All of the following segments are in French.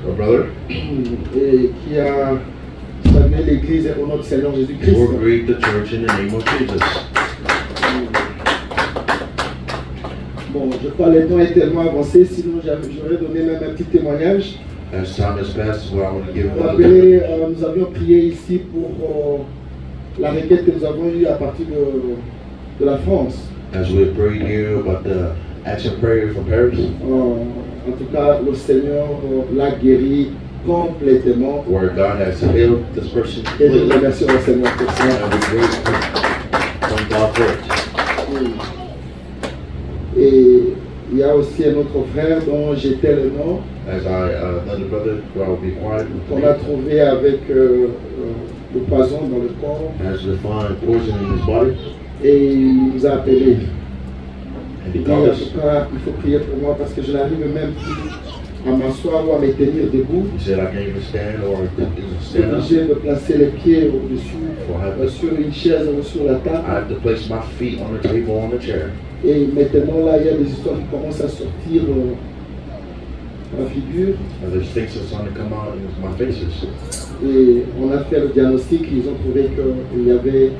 our brother. Et qui a salué l'église au nom du Seigneur Jésus-Christ. We'll greet the church in the name of Jesus. Bon, je crois que le temps est tellement avancé, sinon j'aurais donné même un petit témoignage. As time has passed, well, I want to give Vous vous another rappelez, nous avions prié ici pour la requête que nous avons eue à partir de la France. as we prayed here about the action prayer from Paris, En tout cas, le Seigneur l'a guéri complètement. where God has healed this person Et nous completely. remercions le Seigneur pour ça. And we thank God for it. Et il y a aussi un autre frère dont j'étais le nom, As another brother, who I will be quiet, qu'on a trouvé avec le poison dans le corps. has to find poison in his body, Et il nous a appelés. and Il he dit, en called us. tout cas, il faut prier pour moi parce que je n'arrive même plus à m'asseoir ou à me tenir debout. He said, I can't even stand or even Je suis stand up. obligé de placer les pieds au-dessus, sur une chaise ou sur la I table. have to place my feet on the table on the chair. Et maintenant, là, il y a des histoires qui commencent à sortir à la figure. And there's things that's starting to come out in my faces. Et on a fait le diagnostic, ils ont trouvé qu'il y avait,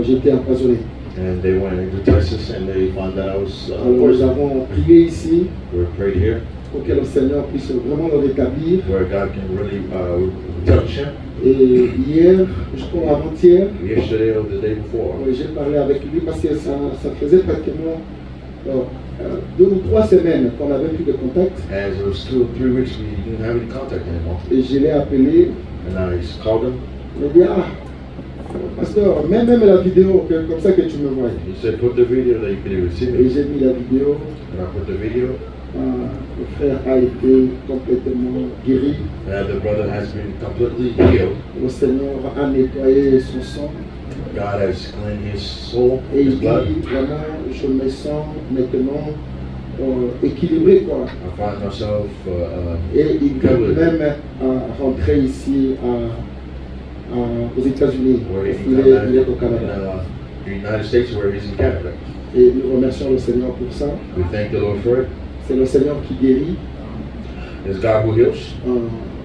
j'étais empoisonné. And they went into Texas and they found that I was Alors nous poisoned. avons prié ici We prayed here pour que le Seigneur puisse vraiment le rétablir. where God can really touch him. Et hier, je crois avant-hier, Yesterday or the day before, j'ai parlé avec lui parce que ça faisait pratiquement 2 ou 3 semaines qu'on n'avait plus de contact. as it was 2 or 3 weeks we didn't have any contact anymore. Et je l'ai appelé, And I called him. il m'a dit, pasteur, même la vidéo, comme ça que tu me vois. He said, put the video that you could even see Et me. j'ai mis la vidéo, And I put the video. le frère a été complètement guéri. And the brother has been completely healed. Le Seigneur a nettoyé son sang. God has cleansed his soul, Et his il blood. dit, vraiment, je me sens maintenant équilibré, quoi. I find myself Et il veut même rentrer ici aux États-Unis. where he's Il est au Canada. the United States, where he's in Canada. Et nous remercions le Seigneur pour ça. We thank the Lord for it. C'est le Seigneur qui guérit. It's God who heals.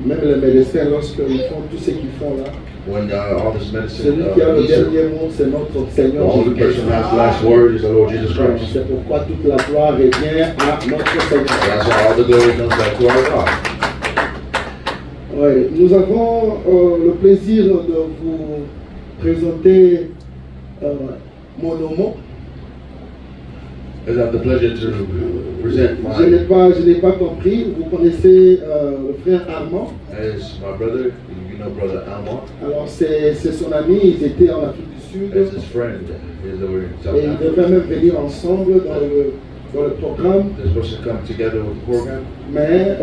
Même les médecins, lorsqu'ils font tout ce qu'ils font là, When all this medicine, celui qui a le needs it, dernier mot, c'est notre the Seigneur only Jésus-Christ. person who has the last word is the Lord Jesus Christ. C'est pourquoi toute la gloire revient à notre Seigneur. That's why all the glory comes back to our God. Ouais, nous avons le plaisir de vous présenter mon nom. I have the pleasure to present Je n'ai pas compris. Vous connaissez le frère Armand. as my brother. You know, brother Almar. Alors c'est son ami. Ils étaient en Afrique du Sud. As his friend is over in South Et ils Africa. devaient même venir ensemble dans le programme. They're supposed to come together with the program, Mais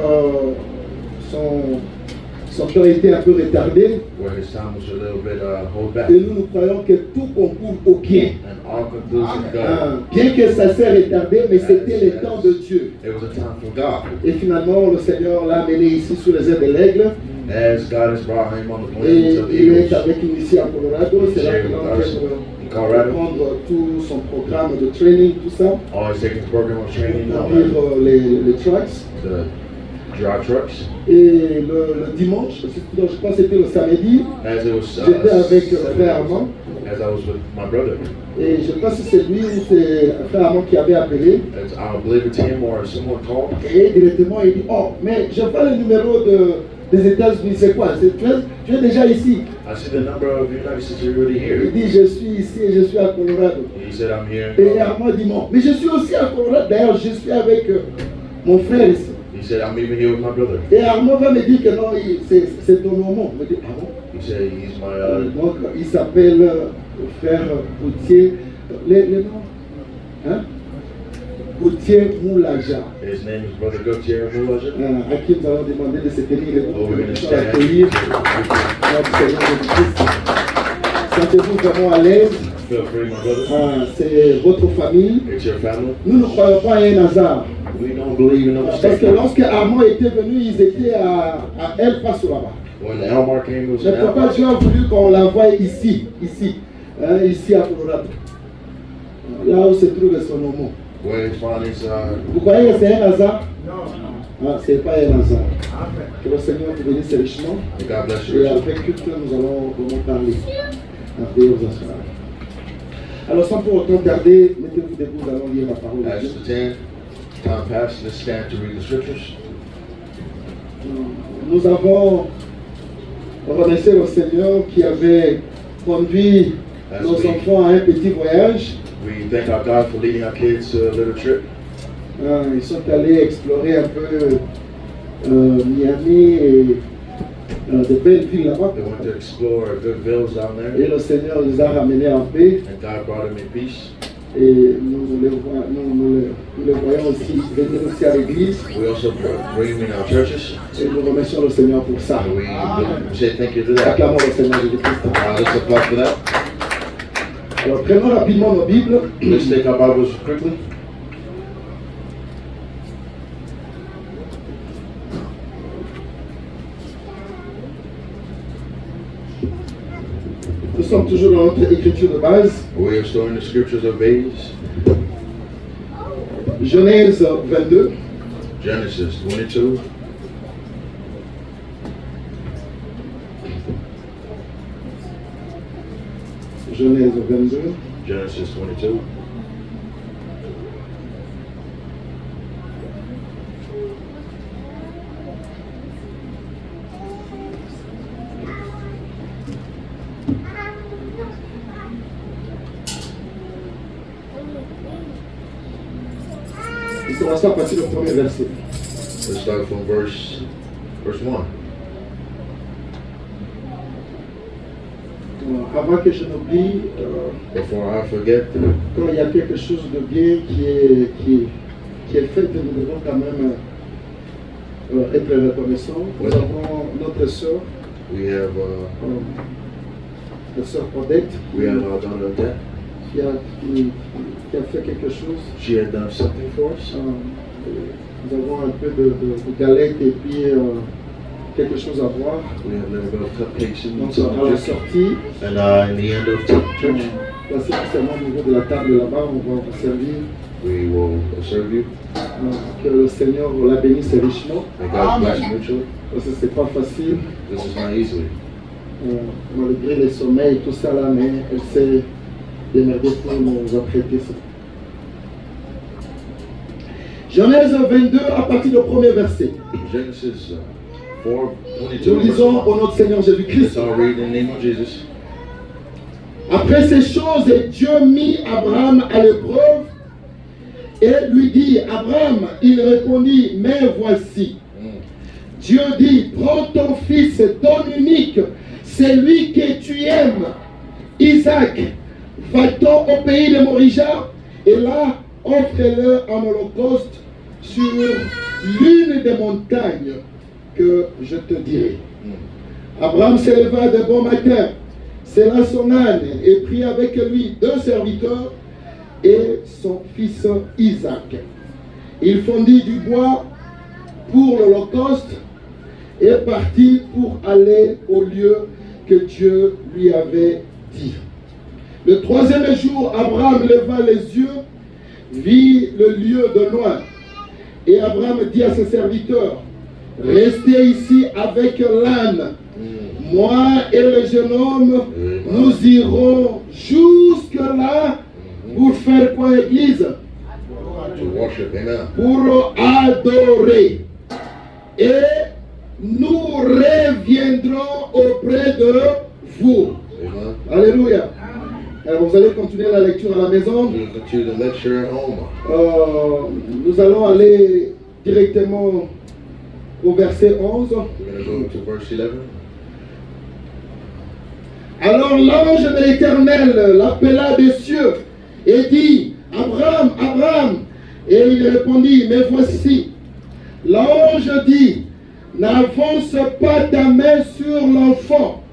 son temps était un peu retardé. where his time was a little bit hold back. Et nous croyons que tout concourt au bien. And all conclusions go. Bien que ça s'est retardé, mais c'était le temps de Dieu. It was a time for God. Et finalement, le Seigneur l'a amené ici sous les ailes de l'aigle. As God has brought him on the Et plains of the il est eagles, avec nous ici à Colorado. C'est là sharing qu'il est with en train us in de Colorado. prendre tout son programme de training, tout ça, Always taking the program of training, pour all conduire that, les trucks. the dry trucks. Et le dimanche, je pense que c'était le samedi, As it was, j'étais avec le frère Armand. as I was with my brother. Et je pense que c'est lui ou c'est le frère Armand qui avait appelé. As I believe it's him or someone called. Et directement, il dit, oh, mais je vois le numéro des États-Unis, c'est quoi? Tu es déjà ici. I see the number of United States are already Il here. dit, je suis ici et je suis à Colorado. He said, I'm here. Et Armand dit, non, mais je suis aussi à Colorado. D'ailleurs, je suis avec mon frère ici. He said, I'm even here with my brother. Et Armand va me dire que non, c'est ton nom. Je me dis, ah bon? He said, he's my, Donc, il s'appelle le frère Gauthier. Les noms? Hein? Gauthier Moulaja. his name is Brother Gautier Moulaja. À qui nous allons demander de se tenir debout Oh, we're going to pour stand. accueillir notre Seigneur Jésus-Christ. Sentez-vous vraiment à l'aise. Feel free, my brother. C'est votre famille. It's your family. Nous ne croyons pas à un hasard. We don't believe in no Parce que mistake. lorsque Armand était venu, ils étaient à El Paso là-bas. When the Elmar came, it was Mais in pourquoi Elmar. Dieu a voulu qu'on l'envoie ici à Colorado, là où se trouve son nom. Where his father's, Vous croyez que c'est un hasard? Ah, ce n'est pas un hasard. Que le Seigneur vous bénisse richement. May God bless you Et richly. après culte, nous allons vraiment parler. Après aux assureurs. Alors sans pour autant tarder, mettez-vous debout, nous allons lire la parole de As Dieu. the time passes, let's stand to read the scriptures. Nous avons remercié le Seigneur qui avait conduit nos enfants à un petit voyage. We thank our God for leading our kids to a little trip. Ils sont allés explorer un peu Miami et de belles villes là-bas. They went to explore good villas down Et there. le Seigneur les a ramenés en paix. And God brought them in peace. Et nous les voyons aussi venir aussi à l'église. We also bring them in our churches. Et nous remercions le Seigneur pour ça. And we say thank you to that. Acclamons le Seigneur Jésus-Christ. Let's applaud for that. Alors prenons rapidement nos Bibles. Let's take our Bibles quickly. Nous sommes toujours dans notre écriture de base. We are still in the scriptures of base. Genèse 22. Genesis 22. Genèse 22. Genesis 22. Nous commençons à partir du premier verset. Let's start from verse 1. Avant que je n'oublie, Before I forget, quand il y a quelque chose de bien qui est fait, nous devons quand même être reconnaissants. Nous Oui. avons notre sœur, we have la sœur Odette, our daughter Odette. qui a fait quelque chose. She had done something for us. Nous avons un peu de galettes et puis quelque chose à boire. We have a little bit of cupcakes and Donc some à la drink. sortie, And in the end of church, placez seulement au niveau de la table là-bas, on va vous servir. we will serve you. Que le Seigneur la bénisse richement. May God bless you mutually. Parce que c'est pas facile, This is not easily. malgré les sommeils et tout ça là, mais elle s'est démerdée pour nous apprêter ça. Genèse 22 à partir du premier verset. Genesis 4, 22. Nous verse lisons 1. au nom du Seigneur Jésus-Christ. Let's all read in the name of Jesus. Après ces choses, Dieu mit Abraham à l'épreuve et lui dit, Abraham, il répondit, mais voici. Dieu dit, prends ton fils, ton unique, celui que tu aimes, Isaac, va-t'en au pays de Morija, et là, offre-le en holocauste sur l'une des montagnes que je te dirai. Abraham se leva de bon matin, sella son âne et prit avec lui 2 serviteurs et son fils Isaac. Il fondit du bois pour l'holocauste et partit pour aller au lieu que Dieu lui avait dit. Le 3e jour, Abraham leva les yeux, vit le lieu de loin. Et Abraham dit à ses serviteurs, restez ici avec l'âne. Moi et le jeune homme, nous irons jusque-là pour faire quoi, église? To worship, amen. Pour adorer. Et nous reviendrons auprès de vous. Amen. Alléluia. Alors vous allez continuer la lecture à la maison. We'll continue the lecture at home. Nous allons aller directement au verset 11. We're going to go to verse 11. Alors l'ange de l'Éternel l'appela des cieux et dit, Abraham, Abraham. Et il répondit, mais voici. L'ange dit, n'avance pas ta main sur l'enfant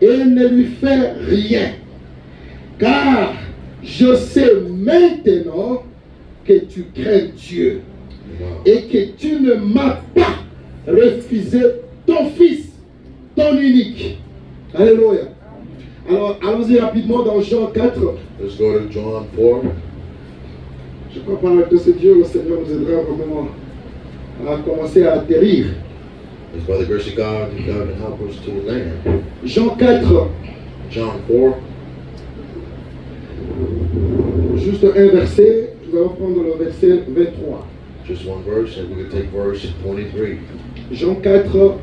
et ne lui fais rien. Car je sais maintenant que tu crains Dieu et que tu ne m'as pas refusé ton fils, ton unique. Alléluia. Alors, allons-y rapidement dans Jean 4. Let's go to John 4. Je crois par que c'est Dieu, le Seigneur nous aidera vraiment a commencé à atterrir. It's by the grace of God that God can help us to land. Jean 4, John 4, juste un verset, nous allons prendre le verset 23. just one verse, and we can take verse 23. Jean 4,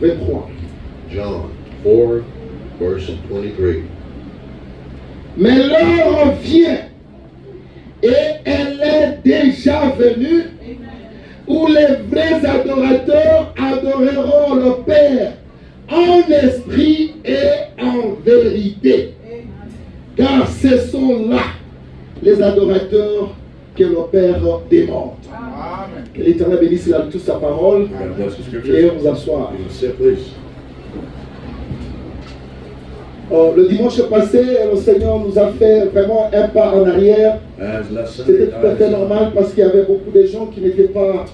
23. John 4, verse 23. Mais l'heure vient, et elle est déjà venue, où les vrais adorateurs adoreront le Père en esprit et en vérité. Car ce sont là les adorateurs que le Père demande. Que l'Éternel bénisse la toute sa parole. God bless the Et scriptures. vous asseoir. You can sit, please. Le dimanche passé, le Seigneur nous a fait vraiment un pas en arrière. As last C'était Sunday, tout à fait normal parce qu'il y avait beaucoup de gens qui n'étaient pas,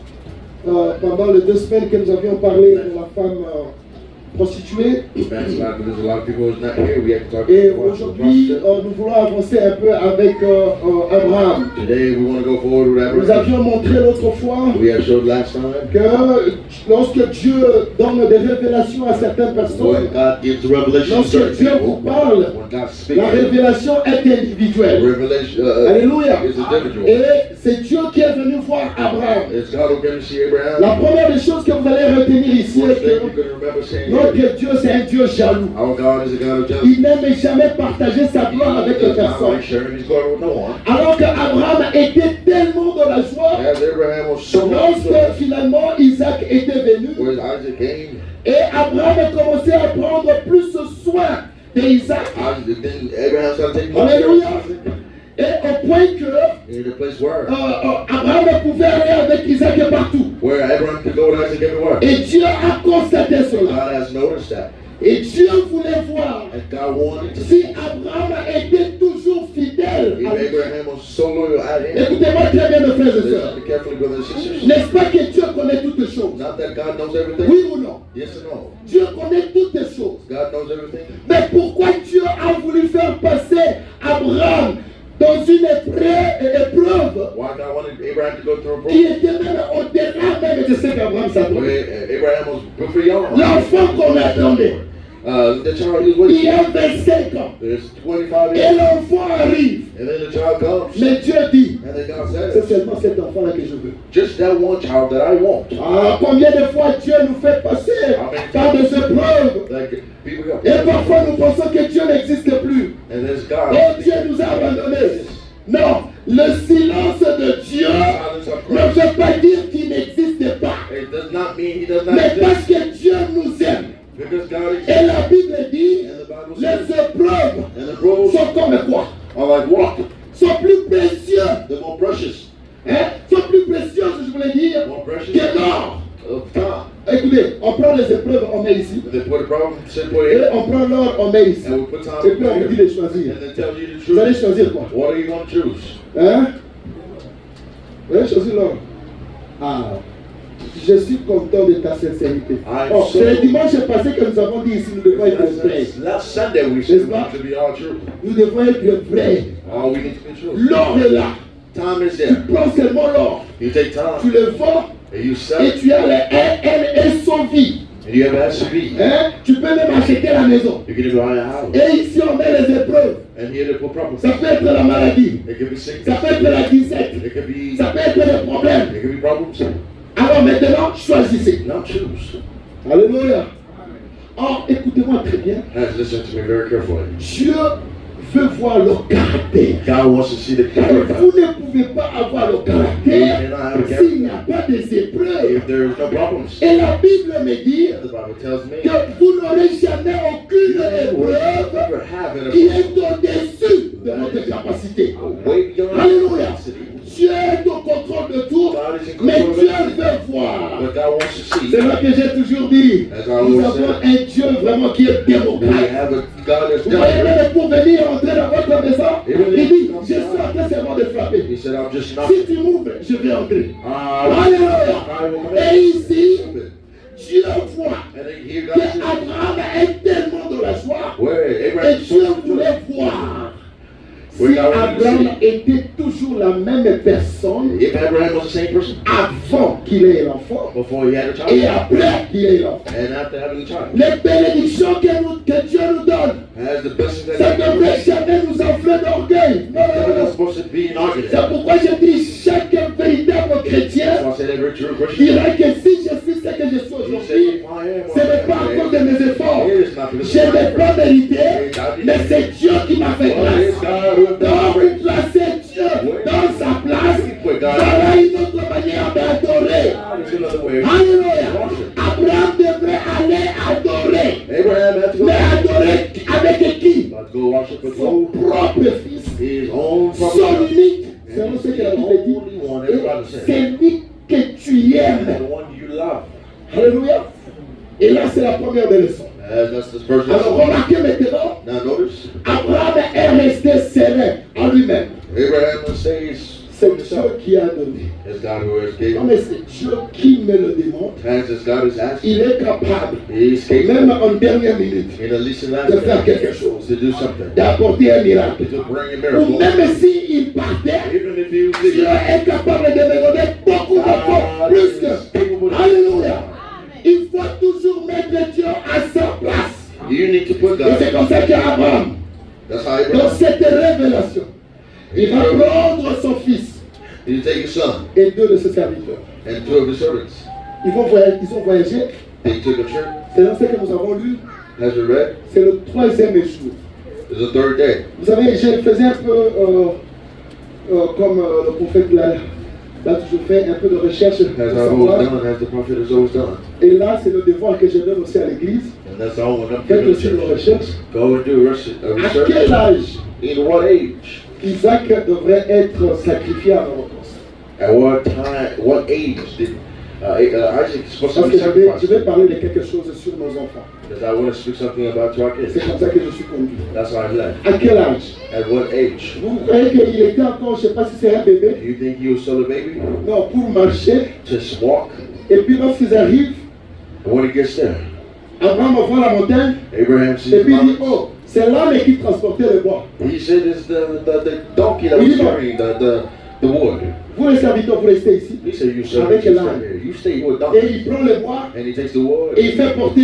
pendant les 2 semaines que nous avions parlé de la femme prostituée. backslide, because a lot of people is not here. We have to talk Et about aujourd'hui, nous voulons avancer un peu avec Abraham. Today we want to go forward with Nous Abraham. avions montré l'autre fois We have showed last time que lorsque Dieu donne des révélations à certaines personnes, when God gives the revelation to lorsque certain Dieu people, vous parle, when God speaks, la révélation est individuelle. revelation Alléluia. is individual. Et c'est Dieu qui est venu voir Abraham. It's God who came to see Abraham. La première des choses que vous allez retenir ici First est thing you que can remember saying, notre Dieu, c'est un Dieu jaloux. our God is a God of justice. Il n'aime jamais partager sa gloire avec les He does not personnes. like sharing His glory with no one. Alors qu'Abraham était tellement dans la joie, As Abraham was so lorsque finalement Isaac était venu, when Isaac came, et Abraham a commencé à prendre plus soin d'Isaac. then Abraham started taking more care of Alléluia. Isaac. Et au point que In a place where Abraham pouvait aller avec Isaac partout. Abraham could go with Isaac everywhere. Et Dieu a constaté cela. God has noticed that. Et Dieu voulait voir And God wanted to si see Abraham était toujours fidèle. if à lui. Abraham was so loyal at him. Écoutez-moi très bien, mes frères et sœurs. Listen carefully, brothers and sisters. N'est-ce pas que Dieu connaît toutes les choses? Not that God knows everything. Oui ou non? Yes or no? Dieu connaît toutes les choses. God knows everything. Mais pourquoi Dieu a voulu faire passer Abraham dans une épreuve Why God wanted Abraham to go through a qui process était même au-delà même de ce qu'Abraham s'attendait? where Abraham was good for young. L'enfant qu'on attendait, The child he was il waiting. y a 25 ans. There's 25 Et years. l'enfant arrive. And then the child comes. Mais Dieu dit, And then God c'est says, seulement cet enfant-là que je veux. just that one child that I want. Ah, combien de fois Dieu nous fait passer par des épreuves? Like people go. Et parfois nous pensons que Dieu n'existe plus. And there's God. Oh, Dieu nous a abandonnés. Non, le silence de Dieu Silence of ne Christ. veut pas dire qu'il n'existe pas. It does not mean he does not Mais parce exist. que Dieu nous aime. Because God exists. Et la Bible dit, And the Bible les says, épreuves and the rules sont comme quoi? are like what? Sont plus précieux. They're more precious. Hein? Sont plus précieuses, je voulais dire, More precious que l'or. of time. Écoutez, on prend les épreuves, on met ici. They put a problem, say put Et it, on prend l'or, on met ici. and we put time Et puis on vous dit here. de choisir. And they tell you the Vous allez truth. choisir quoi? What are you going to choose? Hein? Vous allez choisir l'or. Ah, je suis content de ta sincérité. I'm Oh, so- c'est le dimanche passé que nous avons dit ici, nous devons être vrais. Last Sunday we said we need to be all true. Nous devons être vrais. All we need to be true. L'or est là. Time is Tu there. prends seulement l'or. You take Tu time le vends and you sell et it, tu as elle est son vie. and you have an SUV. Hein? Tu peux même acheter la maison. You can even buy a house. Et ici, on met les épreuves. And here they put problems. Ça peut être la maladie. It could be Ça sickness. peut être la disette. It could be. Ça peut être les problèmes. It could be problems. Alors maintenant, choisissez. Now choose. Alléluia. Or, écoutez-moi très bien. Guys, listen to me very carefully. Dieu veut voir le caractère. God wants to see the Et character. vous ne pouvez pas avoir le caractère s'il n'y a pas des épreuves. If there is no problems, Et la Bible me dit the Bible tells me que vous n'aurez jamais aucune you will épreuve never have an qui approach est au-dessus de notre capacité. way beyond Alléluia. capacity. Dieu est au contrôle de tout, God is in mais control of Dieu everything. veut voir. But God wants to see. C'est là que j'ai toujours dit, As I nous always avons said, un Dieu vraiment qui est we démocrate. have a God that's Vous voyez, done. même pour venir entrer dans votre maison, il dit, je suis en train seulement de frapper. He said, I'm just not. Si tu m'ouvres, je vais entrer. I Alléluia. will come Et in. ici, Dieu voit And then here que God says, Abraham est tellement dans la joie where et Abraham Dieu saw the voulait voir Si Abraham était toujours la même personne If Abraham was the same person avant qu'il ait l'enfant before he had a et child après qu'il ait l'enfant, and after having a child, les bénédictions que Dieu nous donne, has the blessings that ça he ne gives devrait us. jamais nous enfler d'orgueil. Non, It's non, not non. supposed to be an argument. C'est pourquoi je dis chaque véritable chrétien So I said every true Christian, dirait que si je suis ce que je suis you say aujourd'hui, if I am ce n'est pas à cause de mes efforts. it is not because Je n'ai pas mérité, mais c'est Dieu qui m'a fait Well, it's grâce. God who has done Donc, it. placer Dieu dans sa place, voilà une autre manière d'adorer. It's another way. Alléluia. Abraham devrait aller adorer. Abraham had to go Mais adorer avec qui? Let's go worship with Son propre fils, his own son property. unique. Selon ce que la Bible dit. Only one, Et everybody said. c'est lui que tu aimes. The one you love. Alléluia. Et là, c'est la première des leçons. That's the first Alors, lesson. remarquez maintenant, Now notice, Abraham est resté serein en lui-même. Abraham says, C'est Dieu qui a donné. it's God who has given. Non, mais c'est Dieu qui me le démontre. As this God is asking, Il est capable, he's même capable en dernière minute, in the least last de faire minute quelque chose, to do something, d'apporter un miracle. to bring a Ou miracle. même s'il partait, Even if he was Dieu leaving, est capable de me donner beaucoup d'enfants, plus que. Alléluia. Il faut toujours mettre Dieu à sa place. You need to put Et God. c'est comme ça qu'Abraham, That's how dans Abraham. cette révélation, il va prendre son fils You take your son et deux de ses serviteurs. and two of his servants. Ils ont voyagé. They took a trip. C'est dans ce que nous avons lu. Has it read? C'est le troisième jour. It's the third day. Vous savez, je faisais un peu comme le prophète l'a toujours fait, un peu de recherche pour As I've always savoir. done, as the prophet has always done. Et là, c'est le devoir que je donne aussi à l'église. And that's all when I'm Faites giving aussi une church. recherche. Go and do a À research. quel âge In what age? Isaac devrait être sacrifié à l'Holocauste? At what time? What age did Isaac supposed to Parce be que je vais sacrificed? parler de quelque chose sur nos enfants. Because I want to speak something about to our kids. C'est comme ça que je suis conduit. That's why I left. À quel âge? At what age? Vous croyez qu'il était encore, je ne sais pas si c'est un bébé? Do you think he was still a baby? Non, pour marcher. Just walk. Et puis lorsqu'ils arrivent, And when he gets there, Abraham voit la montagne. Abraham sees Et the puis il dit, mountains. oh, c'est l'âne qui transportait le bois. He said it's the donkey that was carrying the wood. Vous les serviteurs, vous restez ici. He said, you serve Avec you l'âne. stay here. You stay with Et donkey. il prend le bois And he takes the wood. et il fait porter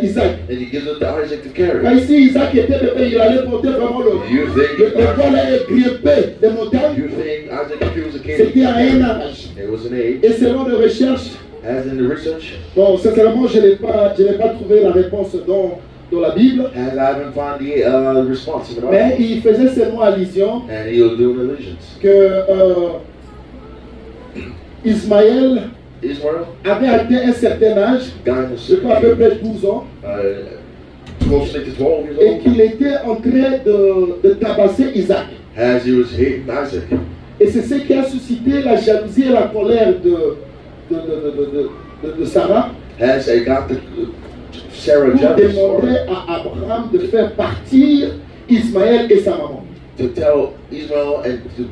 Isaac. And he gives it to Isaac to carry. Quand ici Isaac était bébé, il allait porter vraiment You think le bois allait grimper les montagnes. You think Isaac, if he was a kid, C'était à un âge. it was an age. Et selon les recherches, As in the research, bon, sincèrement, je n'ai pas trouvé la réponse dans la Bible, as I haven't found the response in the mais Bible. il faisait seulement allusion And he'll do an allegiance. que Ismaël Israel, avait atteint un certain âge, guy in the je crois à peu city, près 12 ans, closely to 12 years et old, qu'il était en train de tabasser Isaac. as he was hating Isaac. Et c'est ce qui a suscité la jalousie et la colère de Sarah As I got the Sarah pour jealous demander à Abraham de faire partir Ismaël et sa maman. to tell Israel and to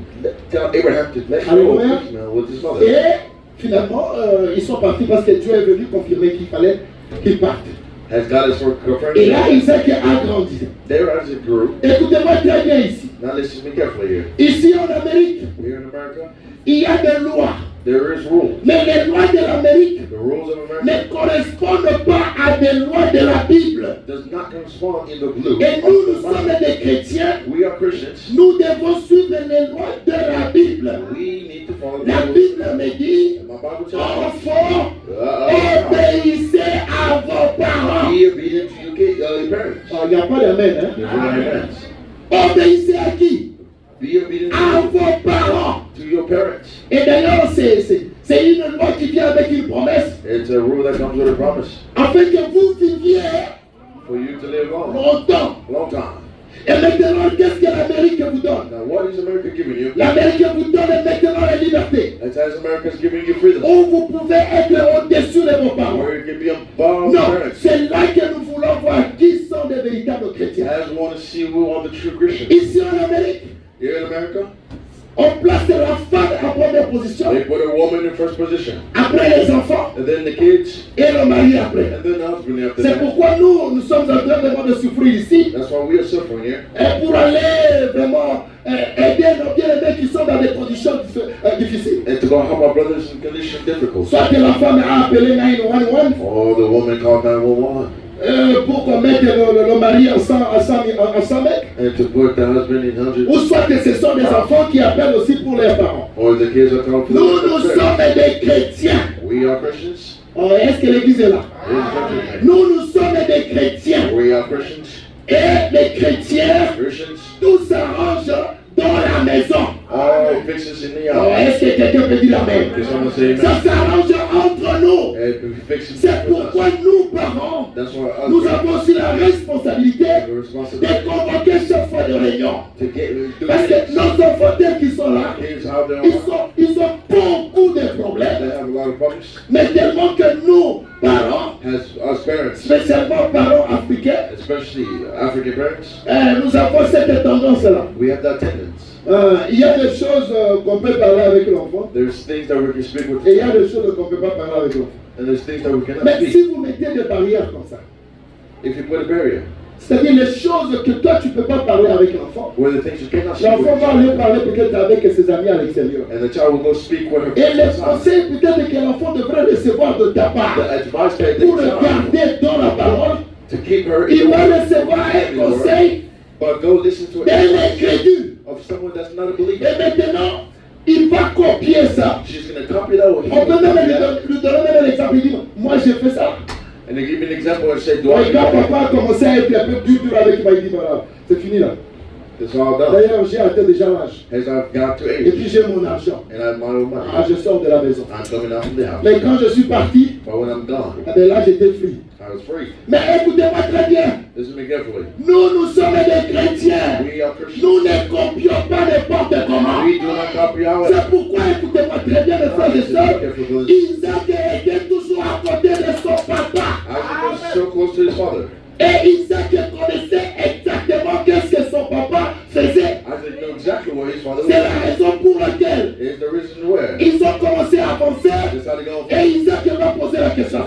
tell Abraham to let go Hallelujah. of Ishmael with his mother. Et finalement, ils sont partis parce que Dieu est venu confirmer qu'il fallait qu'ils partent. As God is confirmed, Et là, Isaac a grandi. there as it grew. Écoutez-moi très bien ici. Now listen to me carefully here. Ici en Amérique, Here in America, il y a des lois. there is rules. Mais les lois de l'Amérique The rules of America ne correspondent pas à des lois de la Bible. does not correspond in the blue. Et nous, nous sommes des chrétiens. We are Christians. Nous devons suivre les lois de la Bible. We need to follow La the rules. Bible me dit, And my Bible tells us, enfants, obéissez à vos parents. be obedient to your parents. Il n'y a pas d'amen, hein? There's no amens. Obéissez à qui? Be obedient À vos parents. to your parents. Et d'ailleurs, c'est une loi qui vient avec une promesse. It's a rule that comes with a promise Afin que vous viviez for you to live long, longtemps. long time. Et maintenant, qu'est-ce que l'Amérique vous donne? Now, what is America giving you? L'Amérique vous donne maintenant la liberté. It's as America's giving you freedom, Où vous pouvez être au-dessus de vos parents. where you can be above Non, parents. c'est là que nous voulons voir qui sont des véritables chrétiens. As we want to see who are the true Christians. Ici en Amérique, Here in America, on place la femme en première position, they put a woman in first position, après les enfants and then the kids, et le mariage. après. And then the husband after C'est that. pourquoi nous sommes en train vraiment de souffrir ici. That's why we are suffering here. Et pour aller vraiment aider nos bien-aimés qui sont dans des conditions difficiles. And to go help our brothers in conditions difficult. Soit que la femme a appelé 911 Or the woman called 911. pour qu'on mette le mari en 100 mètres. And to put the husband in 100. Ou soit que ce sont des enfants qui appellent aussi pour leurs parents. Or the kids are called for Nous the sommes des chrétiens. We are Christians. Oh, est-ce que l'église est là? Nous sommes des chrétiens. We are Christians. Et les chrétiens, Christians. tout s'arrange dans la maison. All fixes in the Oh, house. est-ce que quelqu'un peut dire amen? Can someone say Ça amen? s'arrange entre nous. And we fix it C'est with pourquoi us. nous, parents, That's why us nous avons aussi la responsabilité the de responsibility convoquer chaque fois de réunion. to get do Parce que this. nos enfants tels qu'ils sont là, Kids have their ils ont beaucoup de they problèmes. have a lot of problems. Mais tellement que nous, parents, As us parents, spécialement parents africains, especially African parents, nous avons cette tendance-là. we have that tendency. Il y a des choses qu'on peut parler avec l'enfant There's things that we can speak with, et il y a des choses qu'on ne peut pas parler avec l'enfant. and there's things that we cannot Mais speak. si vous mettez des barrières comme ça, If you put a barrier, c'est-à-dire les choses que toi tu ne peux pas parler avec l'enfant, where the things you cannot speak l'enfant with, va aller parler peut-être avec ses amis à l'extérieur. and the child will go speak with her Et les friends outside. conseils peut-être que l'enfant devrait recevoir de ta part The advice that pour the le child garder dans la parole, to keep her il in va the recevoir un word, conseil but go listen to d'un it incrédule. of someone that's not a Et believer. maintenant, il va copier ça. She's going to copy that or he On peut will même copy that. lui donner même un exemple. Il dit, moi j'ai fait ça. And they give me an example and say, do Et I quand do that? papa a commencé à être un peu dur avec moi, il dit, voilà, c'est fini là. It's all done. D'ailleurs, j'ai atteint déjà l'âge. As I've got to Et age, puis j'ai mon argent. and I have my own Ah, money, je sors de la maison. I'm coming out from the house. Mais quand je suis parti, But when I'm gone, eh bien là j'étais free. I was free. Mais écoutez-moi très bien. Listen to me carefully. Nous sommes des chrétiens. We are Christians. Nous ne copions pas n'importe comment. We do not copy our C'est pourquoi, écoutez-moi très bien, mes frères et sœurs, Isaac était toujours à côté de son papa. Isaac was so close to his father. Et Isaac connaissait exactement qu'est-ce que son papa faisait. Isaac knew exactly what his father C'est la was. raison pour laquelle Is the reason where. ils ont commencé à avancer. Decided to go Et Isaac va poser la question.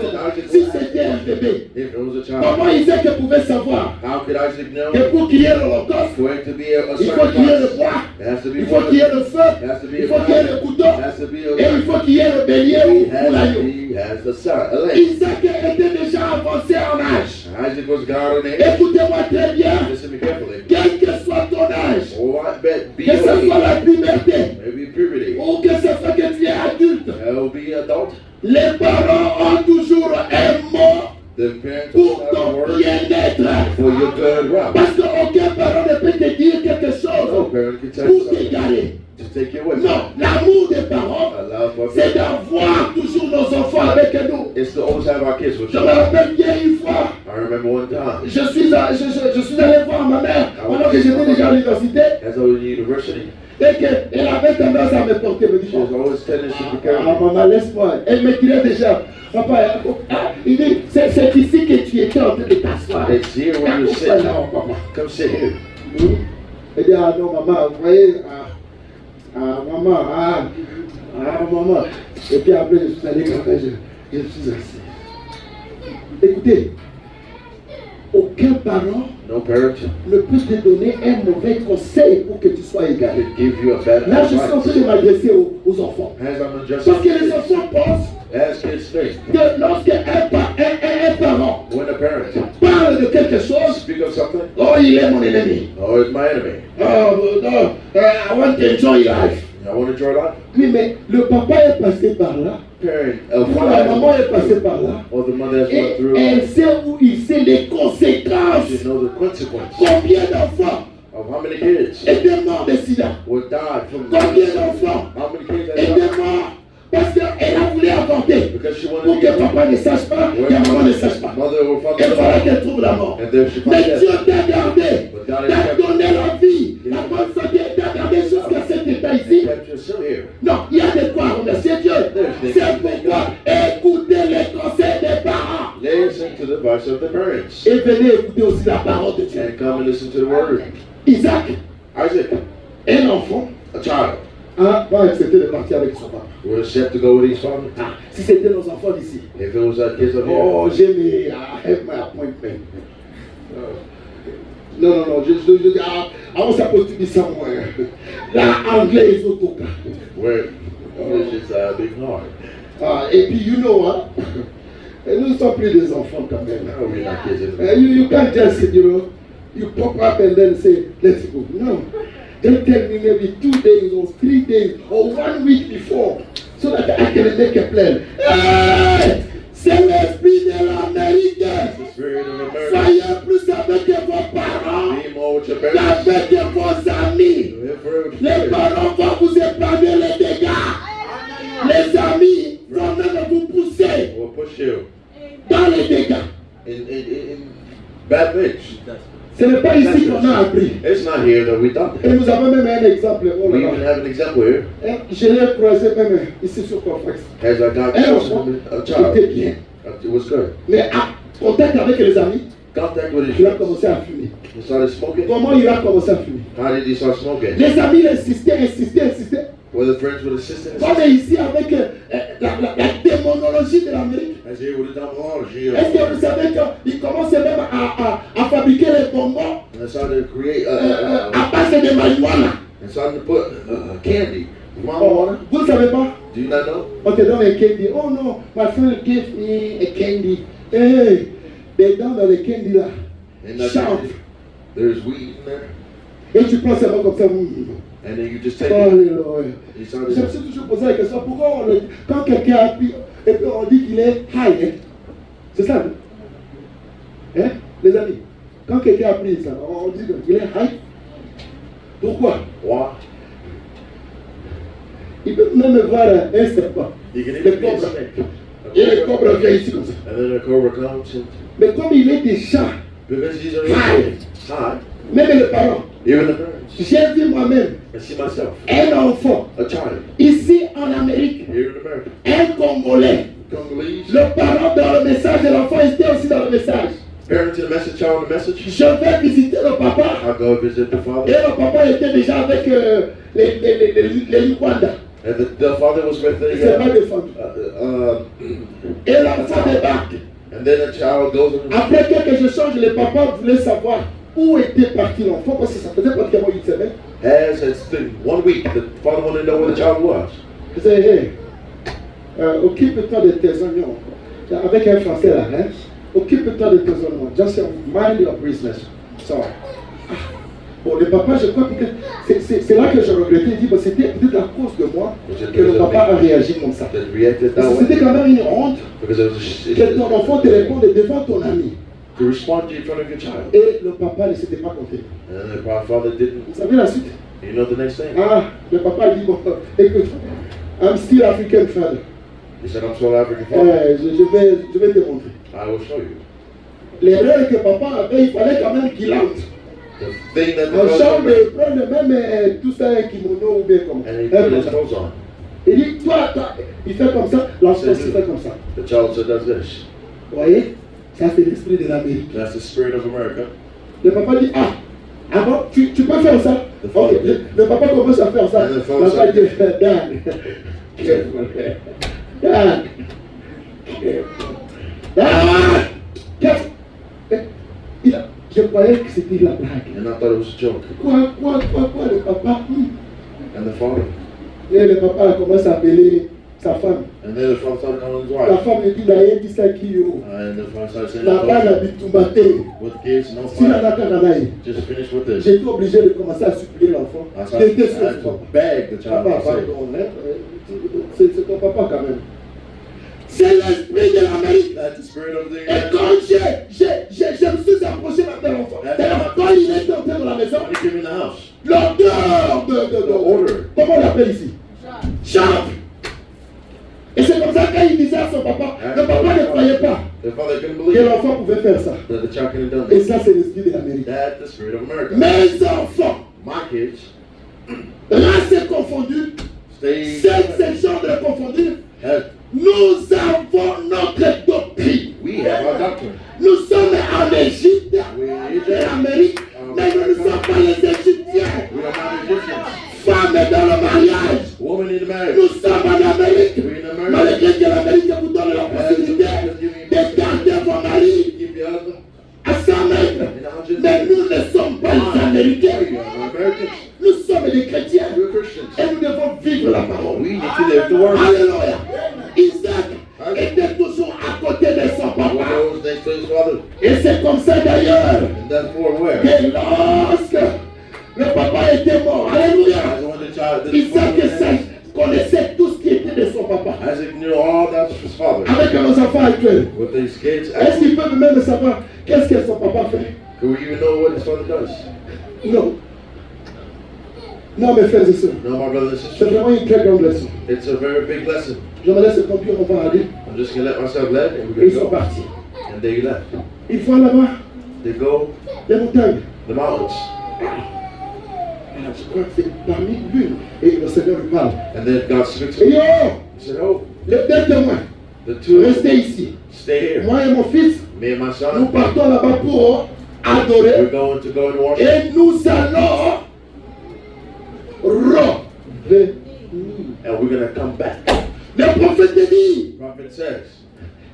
Si c'était un bébé, if it was a child. comment Isaac pouvait savoir How could Isaac know? que pour qu'il y ait l'holocauste, For it to be a il faut qu'il y ait le sacrifice, bois, it has to be il faut qu'il y ait le feu, It has to be il a faut qu'il y ait le fire. couteau, It has to be et il faut qu'il y ait le bélier ou l'agneau. He has the son, a lamb. Isaac était déjà avancé en âge. Isaac was God in age. Écoutez-moi très bien, Listen to me carefully. quel que soit ton âge, Oh, I bet be que ce soit la age, puberté, maybe puberty. ou que ce soit que tu es adulte, It'll be adult. les parents ont toujours un mot The parents pour will have a ton word bien-être. for your good route. Parce qu'aucun parent ne peut te dire quelque No chose parent can tell you pour something t'égarer. to take you away. Non, l'amour des parents, I love my c'est parents. d'avoir toujours nos enfants avec nous. It's to always have our kids with Je us. me rappelle bien une fois, I remember one time, je suis allé voir ma mère pendant que j'étais déjà à l'université as I was in university, et qu'elle avait tendance à me porter. Elle me dit, she was always telling us to be careful. maman, laisse-moi. Elle me tirait déjà. Papa, il dit, c'est ici que tu étais en train de t'asseoir. It's here when you sit. Non, papa. Come sit here. Elle dit, ah non, maman, vous voyez, maman, maman. Et puis après, je suis allé quand je suis assis. Écoutez, aucun parent No parent ne peut te donner un mauvais conseil pour que tu sois égaré. can give you a bad Là, je suis en train de advice. m'adresser aux enfants. As I'm Parce que les addressing, enfants pensent as kids think, que lorsqu'un parent when a parent parle de quelque chose, speak of something, oh, il est mon ennemi. oh, it's my enemy. Oh, non, I want to enjoy life. I want to enjoy life. Oui, mais le papa est passé par là. Parent, Ou la maman est passée par là. or the mother has Et went through, elle sait où il sait les conséquences. she knows the consequence Combien d'enfants of how many kids étaient morts de sida? would die from Combien this. d'enfants How many kids have étaient died morts parce qu'elle a voulu avorter? because she wanted Pour to que get papa ne sache pas, que maman ne sache pas. mother or Et voilà father, qu'elle trouve la mort. and then she Mais finds Dieu death. t'a gardé, But God has t'a kept donné la vie, la bonne santé, t'a gardé jusqu'à cet état ici. kept you still here. Non, il y a de quoi remercier Dieu. C'est pourquoi écoutez les conseils des parents. Listen to the advice of the parents Et venez écouter aussi la parole de Dieu. and come and listen to the word. Isaac, Isaac, un enfant, a child, va accepter de partir avec son papa. would accept to go with his father. Ah, si c'était nos enfants d'ici. If it was our kids of here, Oh, I have my appointment. No, just I was supposed to be somewhere. Là, anglais, ils ont tout cas. where English is big hard. Et puis, you know what? Nous ne sommes plus des enfants quand même. No, we're not kids anymore. You can't just, you pop up and then say, let's go. No. They tell me maybe 2 days or 3 days or 1 week before so that I can make a plan. Hey! C'est l'esprit de l'Amérique. The spirit of America. Soyez plus avec vos parents Be more with your parents. qu'avec vos amis. Live forever with your Les parents. parents vont vous épargner les dégâts. Les amis vont même vous pousser Will push you dans les dégâts. in bad things. Ce n'est pas ici qu'on a appris. It's not here that we done Et that. nous avons même un exemple. Oh We là even là. have an example here. Je l'ai croisé même ici sur Confax. As I got Un chosen enfant a qui child. était bien. It was good. Mais à contact avec les amis, Contact with his il a friends. commencé à fumer. He started smoking. Comment il a commencé à fumer? How did he start smoking? Les amis insistaient. Were the friends with assistants? Comme ici avec la démonologie de l'Amérique. As here with the dominology. Est-ce que vous savez qu'il commence même à fabriquer les bonbons And I started to create à base de marijuana? and started to put candy. Oh, Marijuana? vous ne savez pas? Do you not know? On te donne un candy. Oh non, my friend gave me a candy. Hey, dedans dans le candy là, And that shout. there's weed in there. Et tu prends seulement comme ça. And then you just take Oh, it. Lord. You Je me started suis toujours posé la question, pourquoi quand quelqu'un a pris, et puis on dit qu'il est high, hein? C'est ça, non? Hein? Les amis, quand quelqu'un a pris ça, on dit qu'il est high. Pourquoi? Why? Il peut même voir un serpent. You can Le even be a cobra. snake. Et le cobra vient ici comme ça. And then a cobra comes and Mais comme il est déjà, because he's already high, même les parents, even the parents. j'ai vu moi-même I see myself, un enfant, a child, ici en Amérique, here in America, un Congolais. Congolese, Le parent dans le message et l'enfant était aussi dans le message. parent to the message, child to the message. Je vais visiter le papa. I go visit the Et father. le papa était déjà avec les Rwanda. And the father was with Il ne s'est pas the, défendu. Et l'enfant débarque. and then the child goes in. Après quelques échanges, le papa voulait savoir où était parti l'enfant parce que ça faisait pratiquement 8 semaines. It's been 1 week. The father wanted to know where the child was. Il disait, hey, occupe-toi de tes oignons. Avec un français là, hein? Occupe-toi de tes oignons. Just mind your business. Sorry. Bon, le papa, je crois que c'est là que je regrettais. Il dit, bon, c'était peut-être à cause de moi que le papa a réagi comme ça. That reacted Parce that que c'était way. quand même une honte Because it que ton was enfant te réponde devant ton ami. to respond to you in front of your child. Et le papa ne s'était pas compté. And the father didn't. Vous savez la suite? You know the next thing? Ah, le papa dit, bon, écoute, I'm still African father. He said, I'm South African father. Je vais te montrer. I will show you. L'erreur que papa avait, il fallait quand même qu'il entre. The thing that the En father chambre, did. il prend même tout ça, un kimono ou bien comme And he put his clothes on. Il dit, toi, il fait comme ça, l'enfant aussi fait comme ça. The child said, does this. Vous voyez? Ça, c'est l'esprit de l'Amérique. That's the spirit of America. Le papa dit, ah bon, tu peux faire ça? Ok, le papa commence à faire ça. And the Le father papa dit, said- Dad, careful. Dad, careful. Dad, careful. Je croyais que c'était la blague. And I thought it was a joke. Quoi, le papa? And the father. Et le papa commence à appeler sa femme. And then the father started calling his La wife. femme lui dit, il a dit ça qui est. And the father started saying, La balle habite tout matin. with kids, no Si la fight. Canadaï. Just finish with this. J'étais obligé de commencer à supplier l'enfant. I started J'étais I sur had to beg the child Papa, to say, pardon, hein, c'est ton papa quand même. C'est l'esprit de l'Amérique. that's the spirit of the Et United quand je me suis approché de l'enfant, c'est-à-dire quand il est entré dans la maison, When he came in the house, l'odeur the odor. comment on l'appelle ici? Charpe. Et c'est comme ça qu'il disait à son papa, le papa ne croyait pas The father couldn't que believe l'enfant pouvait faire ça. that the child could have done Et this. ça, c'est l'esprit de l'Amérique. That's the spirit of America. Mes enfants, My kids, races confondues, stay, sexe genre de confondus, have, nous avons notre doctrine. we have our doctrine. Nous sommes en Égypte We in et Egypt. en Amérique, mais nous ne sommes pas les Égyptiens. We are not Egyptians. Femmes dans le mariage, his father. Et c'est comme ça d'ailleurs And that's for where? que lorsque le papa était mort, alléluia, As when the child, the Isaac father connaissait tout ce qui était de son papa. Isaac knew all that of his father. Avec nos enfants actuels, With these kids, est-ce qu'ils peuvent même savoir qu'est-ce que son papa fait? could we even know what his father does? Non. Non, mes frères et sœurs. No, my brothers and C'est sisters. vraiment une très grande leçon. It's a very big lesson. Je me laisse conduire, on va aller. I'm just gonna let myself lead, and we're Et ils gonna sont go. partis. And they left. Ils vont là-bas, They go les montagnes. the mountains, Alors, je crois que c'est parmi l'une. Et le Seigneur lui parle. and then God speaks to Et him. oh, He said, "Oh, les deux témoins, the two restez ici. stay here. Moi et mon fils, Me and my nous son, partons là-bas pour we're adorer. going to go and worship, Et nous allons revenir. and we're gonna come back." Le prophète dit, The prophet says,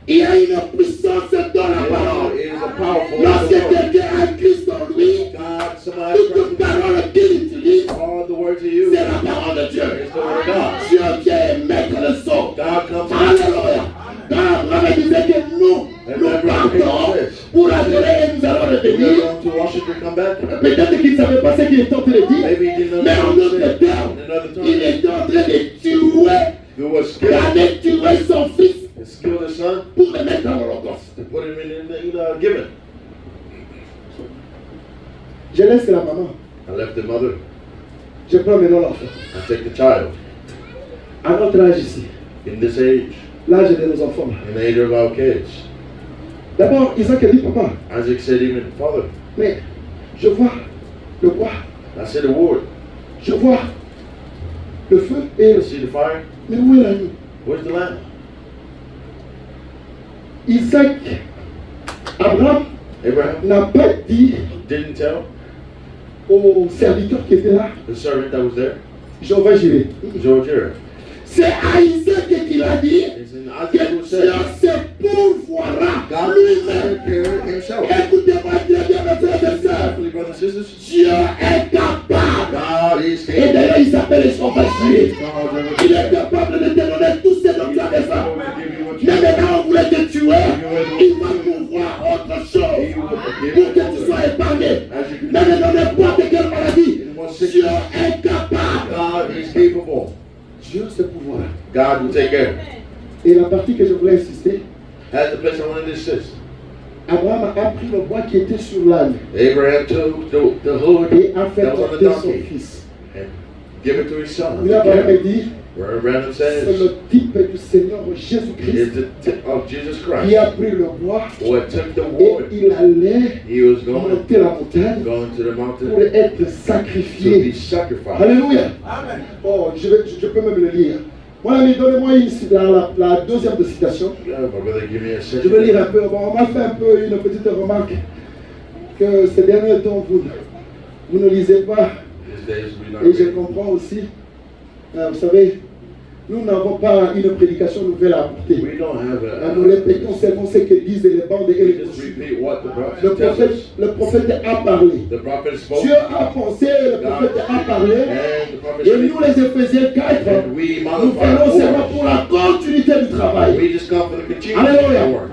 il y a une puissance dans la parole. "There is a powerful Lorsque word. quelqu'un a Christ en lui, God, somebody toute parole qu'il utilise, all the words he used c'est la parole de Dieu. is the word of God. Dieu vient mettre le son. God comes Alléluia. Quand Abraham disait que nous partons pour adorer et nous allons we're revenir, going to worship and come back. peut-être qu'il ne savait pas ce qu'il était en train de dire, Maybe he didn't know mais en what to d'autres say. termes, In another il tongue, était en train de tuer, he was skilled d'aller tuer son fils and skilled his son pour le mettre dans l'holocauste. to put him in the given. Je laisse la maman, I left the mother. je prends maintenant l'enfant. I take the child. À notre âge ici, In this age, l'âge de nos enfants. in the age of our kids, D'abord, Isaac a dit, papa, Isaac said, "Even Father, mais je vois le bois, I see the wood, je vois le feu, et I see the fire. mais où est l'agneau? Where's the lamb?" Isaac, Abraham Abraham n'a pas dit didn't tell au serviteur qui était là, the servant that was there, Jehovah Jireh. Joachir. C'est à Isaac qu'il a dit It's in que Isaac who Dieu said, se pourvoira "God lui-même. will take care of himself." Écoutez-moi très bien, mes frères et sœurs. Carefully, brothers and sisters, Dieu est capable. God is Et capable. d'ailleurs, il s'appelle Jehovah Jireh. God Il est capable de te donner tout ce dont tu as besoin. will give you what you Mais want. maintenant, on voulait te tuer. Il va pourvoir autre chose pour que tu sois épargné. Mais dans n'importe quelle maladie, Dieu est capable. God is capable. Dieu se pourvoira. God will take care. Et la partie que je voulais insister, That's the place I wanted to insist. Abraham a pris le bois qui était sur l'âne Abraham took the hood et a fait that was on the porter son donkey fils. and give it to his son. Puis Abraham dit, Where Abraham c'est says, le type du Seigneur is Jésus-Christ the tip of Jesus qui Christ. a pris le bois What took the et wood, il allait he was going monter la montagne to the pour mountain être to be sacrifié. sacrificed. Alléluia. Oh, je peux même le lire. Mon ami, donnez-moi la deuxième de citation. Yeah, my brother, give me a Je vais lire un second. peu. Bon, on m'a fait un peu une petite remarque que ces derniers temps, vous ne lisez pas. These days we not Et je reading. comprends aussi. Vous savez, nous n'avons pas une prédication nouvelle à apporter. We don't have Nous répétons seulement ce que disent les bandes et we les just consultes. repeat what the Le prophète a parlé. The prophet spoke. Dieu a pensé, le prophèt a parlé. And the prophet Et nous, spoke. les Éphésiens 4, And we nous modify venons seulement the pour la continuité du travail. We just come for the continuation of Alléluia. the work.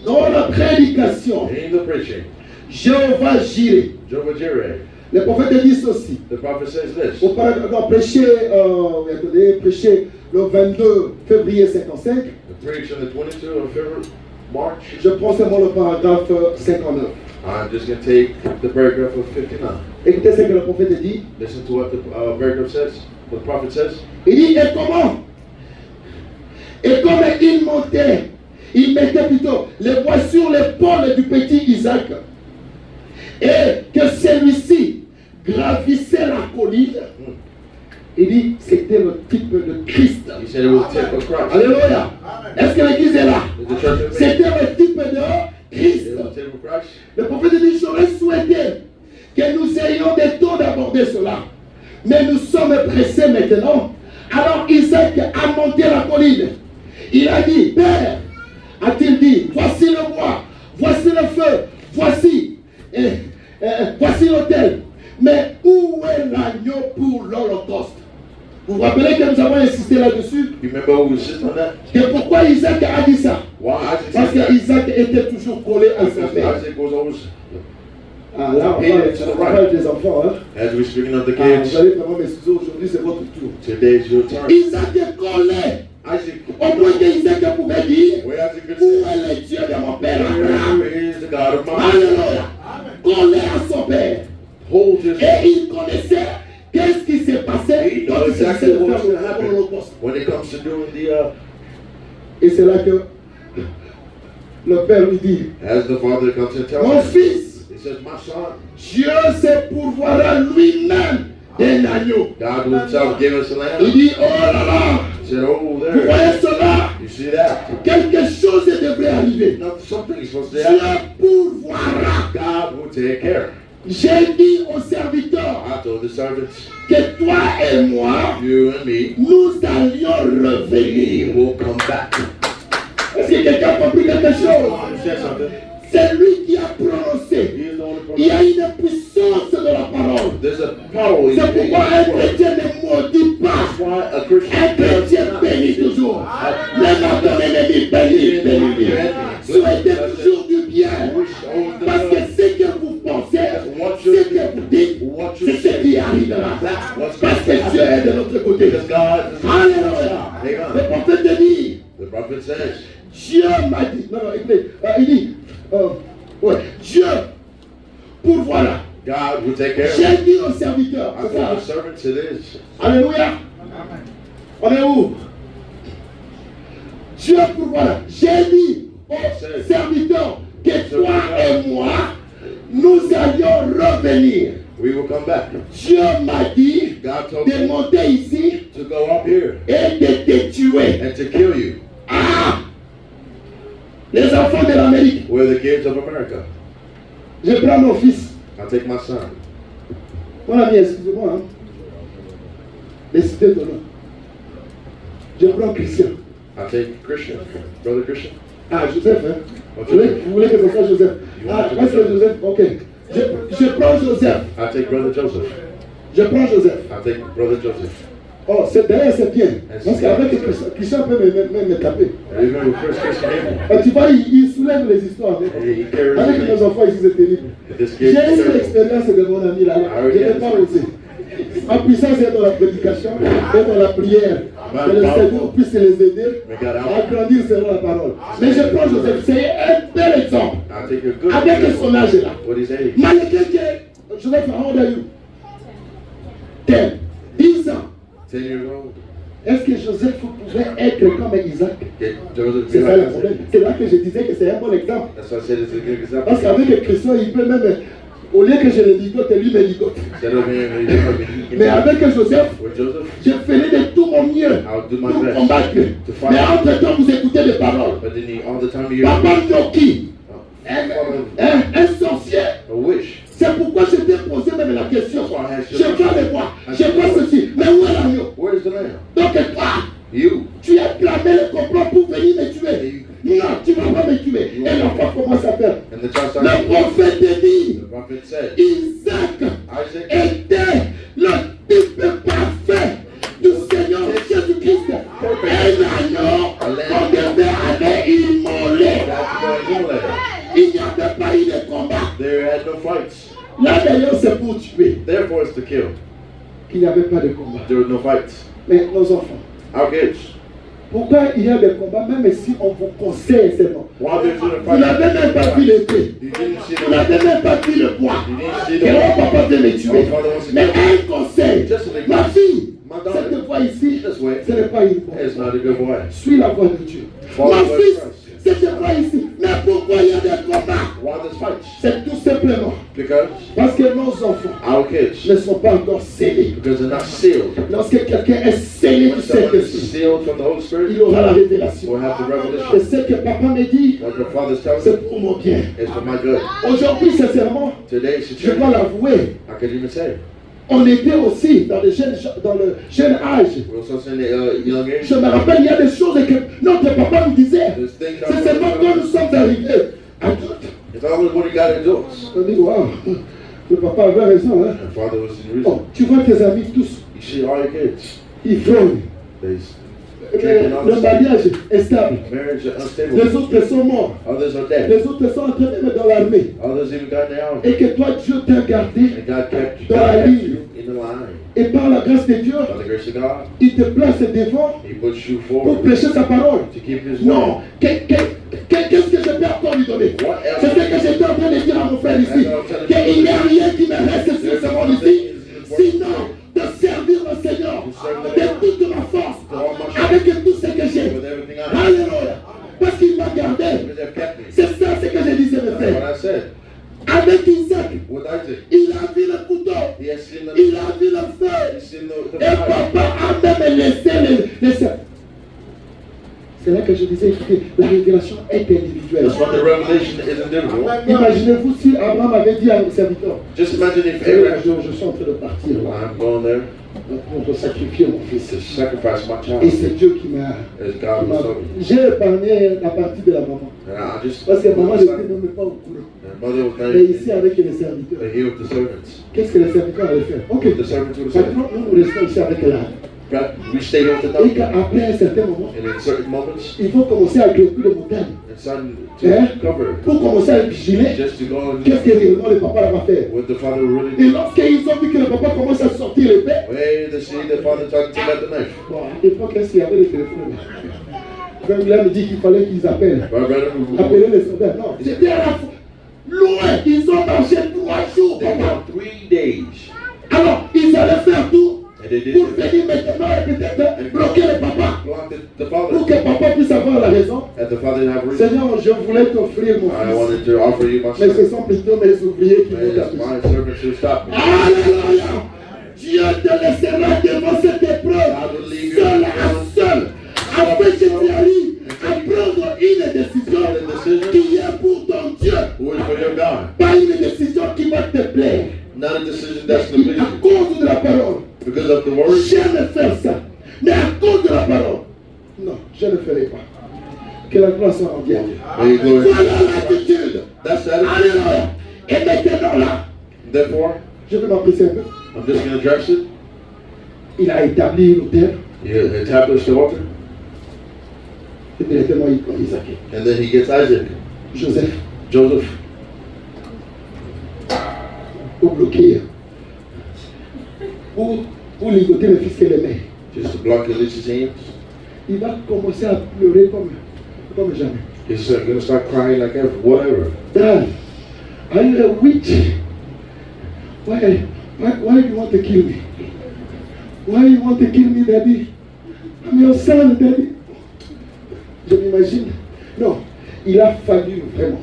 Dans la prédication, In the preaching, Jéhovah Jireh. Jehovah Jireh, Le prophète dit ceci. the prophet says this. Prêcher le 22 février 55. The preach on the 22 of February, March. Je prends seulement le paragraphe 59. I'm just going to take the paragraph of 59. Écoutez ce que le prophète dit. Listen to what the paragraph says, what the prophet says. Il dit, et comment? Et comme il mettait plutôt les bois sur l'épaule du petit Isaac, et que celui-ci gravissait la colline, il dit, c'était le type de Christ. He said it was the type of Christ. Alléluia. Est-ce que l'église est là? Is the church of me? C'était le type de Christ. It was the type of Christ. Le prophète dit, j'aurais souhaité que nous ayons des temps d'aborder cela. Mais nous sommes pressés maintenant. Alors Isaac a monté la colline. Il a dit, Père, a-t-il dit, voici le bois, voici le feu, voici l'autel. Mais où est l'agneau pour l'Holocauste? Vous vous rappelez que nous avons insisté là-dessus? You remember we insist on that? Et pourquoi Isaac a dit ça? Why Why Isaac Parce said que Isaac était toujours collé à that? son Because père. Isaac was always, Ah, là, on parle des enfants. Hein? as we're speaking of the Ah, kids, vous allez vraiment m'excuser, aujourd'hui c'est votre tour. today's your turn. Isaac est collé. Isaac, Au point que Isaac pouvait dire, where Isaac could où say, est le Dieu de mon père Abraham? where is the God of my father? Alléluia. Collé à son père. Hold his Et il connaissait qu'est-ce qui s'est passé He quand knows il s'agissait exactly de what's faire going to happen l'Holocauste. when it comes to doing the, Et c'est là que le père lui dit, as the father comes and tells mon him, fils, he says, my son, Dieu se pourvoira lui-même d'un agneau. God himself gave us a Il lamb. dit, oh là là, He said, oh, vous there, voyez cela? you see that? Quelque chose devrait arriver. Now, something is supposed to Dieu happen. pourvoira. God will take care. J'ai dit aux serviteurs I told the servants, que toi et moi, you and me, nous allions we revenir. will come back. Est-ce que quelqu'un a compris quelque chose? Understand something? C'est lui qui a prononcé. He is the only Il y a person. une puissance de la parole. There's a power in C'est pourquoi un the word. chrétien ne maudit pas. That's why a Christian Un chrétien bénit toujours. Même à ton ennemi, bénis. Souhaitez toujours du bien. Parce que ce que vous pensez, ce que vous dites, c'est ce qui arrivera. Parce que Dieu est de notre côté. Because God is Alléluia. Le Amen. prophète dit, The prophet says, Dieu m'a dit. Non, non, écoutez. Il dit, ouais, Dieu pourvoira. God will take care of it. J'ai dit aux serviteurs. I C'est told the ça. servants it is. Alléluia. On est où? Dieu pourvoira. J'ai dit aux serviteurs que toi et moi, nous allions revenir. We will come back. Dieu m'a dit God told de me monter ici to go up here et de te tuer. and to kill you. Ah! Les enfants de l'Amérique. We're the kids of America. Je prends mon fils. I'll take my son. Mon ami, excusez-moi. Hein? Décidez de nom. Je prends Christian. I'll take Christian. Brother Christian. Ah, Joseph, hein? Vous voulez que ce soit Joseph? Ah, moi c'est Joseph. Ok. Je prends Joseph. I'll take Brother Joseph. Je prends Joseph. I'll take Brother Joseph. Oh, d'ailleurs, c'est bien. Parce qu'avec Christian peut me taper. Even with First Christian Abel. Et tu vois, il soulève les histoires. He carries Avec me. nos enfants ici, c'est terrible. This J'ai kid eu is terrible. l'expérience de mon ami là. Je n'ai pas osé. Ma puissance est dans la prédication et dans la prière. Que le Seigneur puisse les aider à grandir selon la parole. Mais je prends Joseph, c'est un bel exemple. I'll take a good Avec son âge là. What is age? Malgré que Joseph, how old are you? 10 ans. 10 years old. Est-ce que Joseph pouvait être comme Isaac? Okay, Joseph, C'est ça le problème. C'est là que je disais que c'est un bon exemple. That's why I said it's a good example. Parce qu'avec les chrétiens, il peut même, au lieu que je le ligote, lui me ligote. Instead of him, Mais avec Joseph, with Joseph, je ferai de tout mon mieux I'll do my pour best combattre. to fight. Mais entre-temps, vous écoutez les paroles. But then all the time you Papa hear Nyoki, un sorcier. a wish. C'est pourquoi je t'ai posé même la question. Je vois les bois, je vois ceci. Mais où est l'agneau? Where's the lamb? Donc toi, You. tu as clamé le complot pour venir me tuer. Non, tu ne vas pas me tuer. Et l'enfant commence à faire. And the child Le started. prophète dit, The prophet said, Isaac Isaac était le type parfait du Seigneur Jésus-Christ. Un agneau qu'on devait aller immoler. got to go and lamb. Il n'y avait pas eu de combat. There had no fights. Là d'ailleurs, c'est pour tuer Therefore, it's to kill. qu'il n'y avait pas de combat. There was no fights. Mais nos enfants, Our kids. pourquoi il y a des combats, même si on vous conseille seulement? While they're doing Vous n'avez même pas vu l'épée. you didn't see Vous the n'avez même pas vu le bois. You didn't see Que the mon papa veut me tuer. Mais un conseil, ma fille, cette voix ici, This way. ce n'est pas une voix. It's not a good voice. Suis la voix de Dieu. Follow Ma the voice of fille, Christ. cette voix ici. Mais pourquoi il y a des combats? Why there's fights? C'est tout simplement Because parce que nos enfants our kids, ne sont pas encore scellés. because they're not sealed. Lorsque quelqu'un est scellé When du someone is Saint-Esprit, sealed from the Holy il Spirit, aura la révélation. we'll have the Et revelation. ce que papa me dit, What the Father's telling c'est me pour mon bien. is for my good. Aujourd'hui, sincèrement, Today, je dois l'avouer, I could even say, on était aussi dans le jeune âge. we're also saying at a young age, Je me rappelle, il y a des choses que notre papa nous disait. there's things C'est seulement quand nous sommes arrivés adultes. it's always what he got to do. On dit, waouh, le papa avait raison. Hein? And Father was in Oh, reason. tu vois tes amis tous, You see all your kids, ils frôlent. they Le mariage est stable. Marriage is unstable. Les autres sont morts. Others are dead. Les autres sont entrés même dans l'armée. Others even got in the army. Et que toi, Dieu t'a gardé. And God kept you Dans la ligne. in the line. Et par la grâce de Dieu, By the grace of God, il te place devant He puts you pour forward prêcher sa parole. to keep His Non. word. Qu'est-ce que je peux encore lui donner? What else? C'est ce que j'étais en train de dire à mon frère ici. Qu'il n'y a rien qui me reste sur ce monde ici, sinon de servir le Seigneur de toute ma force, avec tout ce que j'ai. With everything I have. Alléluia. Parce qu'il m'a gardé. Because they've kept me. C'est ça ce que je disais, mes That's frères. what I said. Avec Isaac, With Isaac, il a vu le couteau, he has seen the il a vu le feu. he's seen the Et fire. papa a même laissé les C'est là que je disais, écoutez, la révélation est individuelle. That's what the revelation is individual. Imaginez-vous si Abraham avait dit à un serviteur, Just imagine if je Abraham, suis en train de partir là, I'm going there pour sacrifier mon fils. to sacrifice my Et child. c'est Dieu qui m'a... As God was talking. J'ai épargné la partie de la maman. And I just, Parce que maman n'était and même pas au courant. mother was Mais married, ici avec les serviteurs. but here with the servants. Qu'est-ce que les serviteurs allaient faire? Ok. The servants would have said, Maintenant, nous restons ici avec l'âne. we stay here with the Et doctor. qu'après un certain moment, And in certain moments, il faut commencer à grimper le montagne. and son to Hein? cover, Pour commencer à vigiler. just to go and Qu'est-ce que réellement le papa va faire? what the father really Et did. lorsqu'ils ont vu que le papa commence à sortir l'épée, Way to see the father trying to take out the knife. bon, à l'époque, est-ce qu'il y avait le téléphone? Même là, me dit qu'il fallait qu'ils appellent. My brother, Appeler les soldats. Non, c'était à la fois. Loin, ils ont marché 3 jours. they Papa. went 3 days. Alors, ils allaient faire tout And they did pour it. venir maintenant et peut-être bloquer le papa. Blocked the Pour father. que papa puisse avoir la raison. And the father didn't have reason. Seigneur, je voulais t'offrir mon I fils. wanted to offer you my Mais ce son. sont plutôt mes ouvriers qui And m'ont it's tapé. my servants who stopped me. Alléluia. Dieu te laissera devant cette épreuve, seul à seul, afin que tu arrives à prendre une décision qui est pour ton Dieu, Who is for your God? pas une décision qui va te plaire. Not a decision that's going to please À you. cause de la parole, Because of the word, j'aime faire ça. Mais à cause de la parole, non, je ne ferai pas. Que la gloire soit rendue à Dieu. may you glory. Voilà l'attitude. That's the attitude. Alléluia. Et maintenant là, Therefore, je vais m'apprécier un peu. I'm just going to address it. Il a établi l'autel. He established the altar. Et directement, il prend Isaac. And then he gets Isaac. Joseph, Joseph, pour bloquer, pour ligoter le fils qu'elle aimait. just to block his hands. Il va commencer à pleurer comme jamais. He's going to start crying like ever, whatever. Dad, are you a witch? Why do you want to kill me? Why you want to kill me, Daddy? I'm your son, Daddy. Je m'imagine. Non, il a fallu vraiment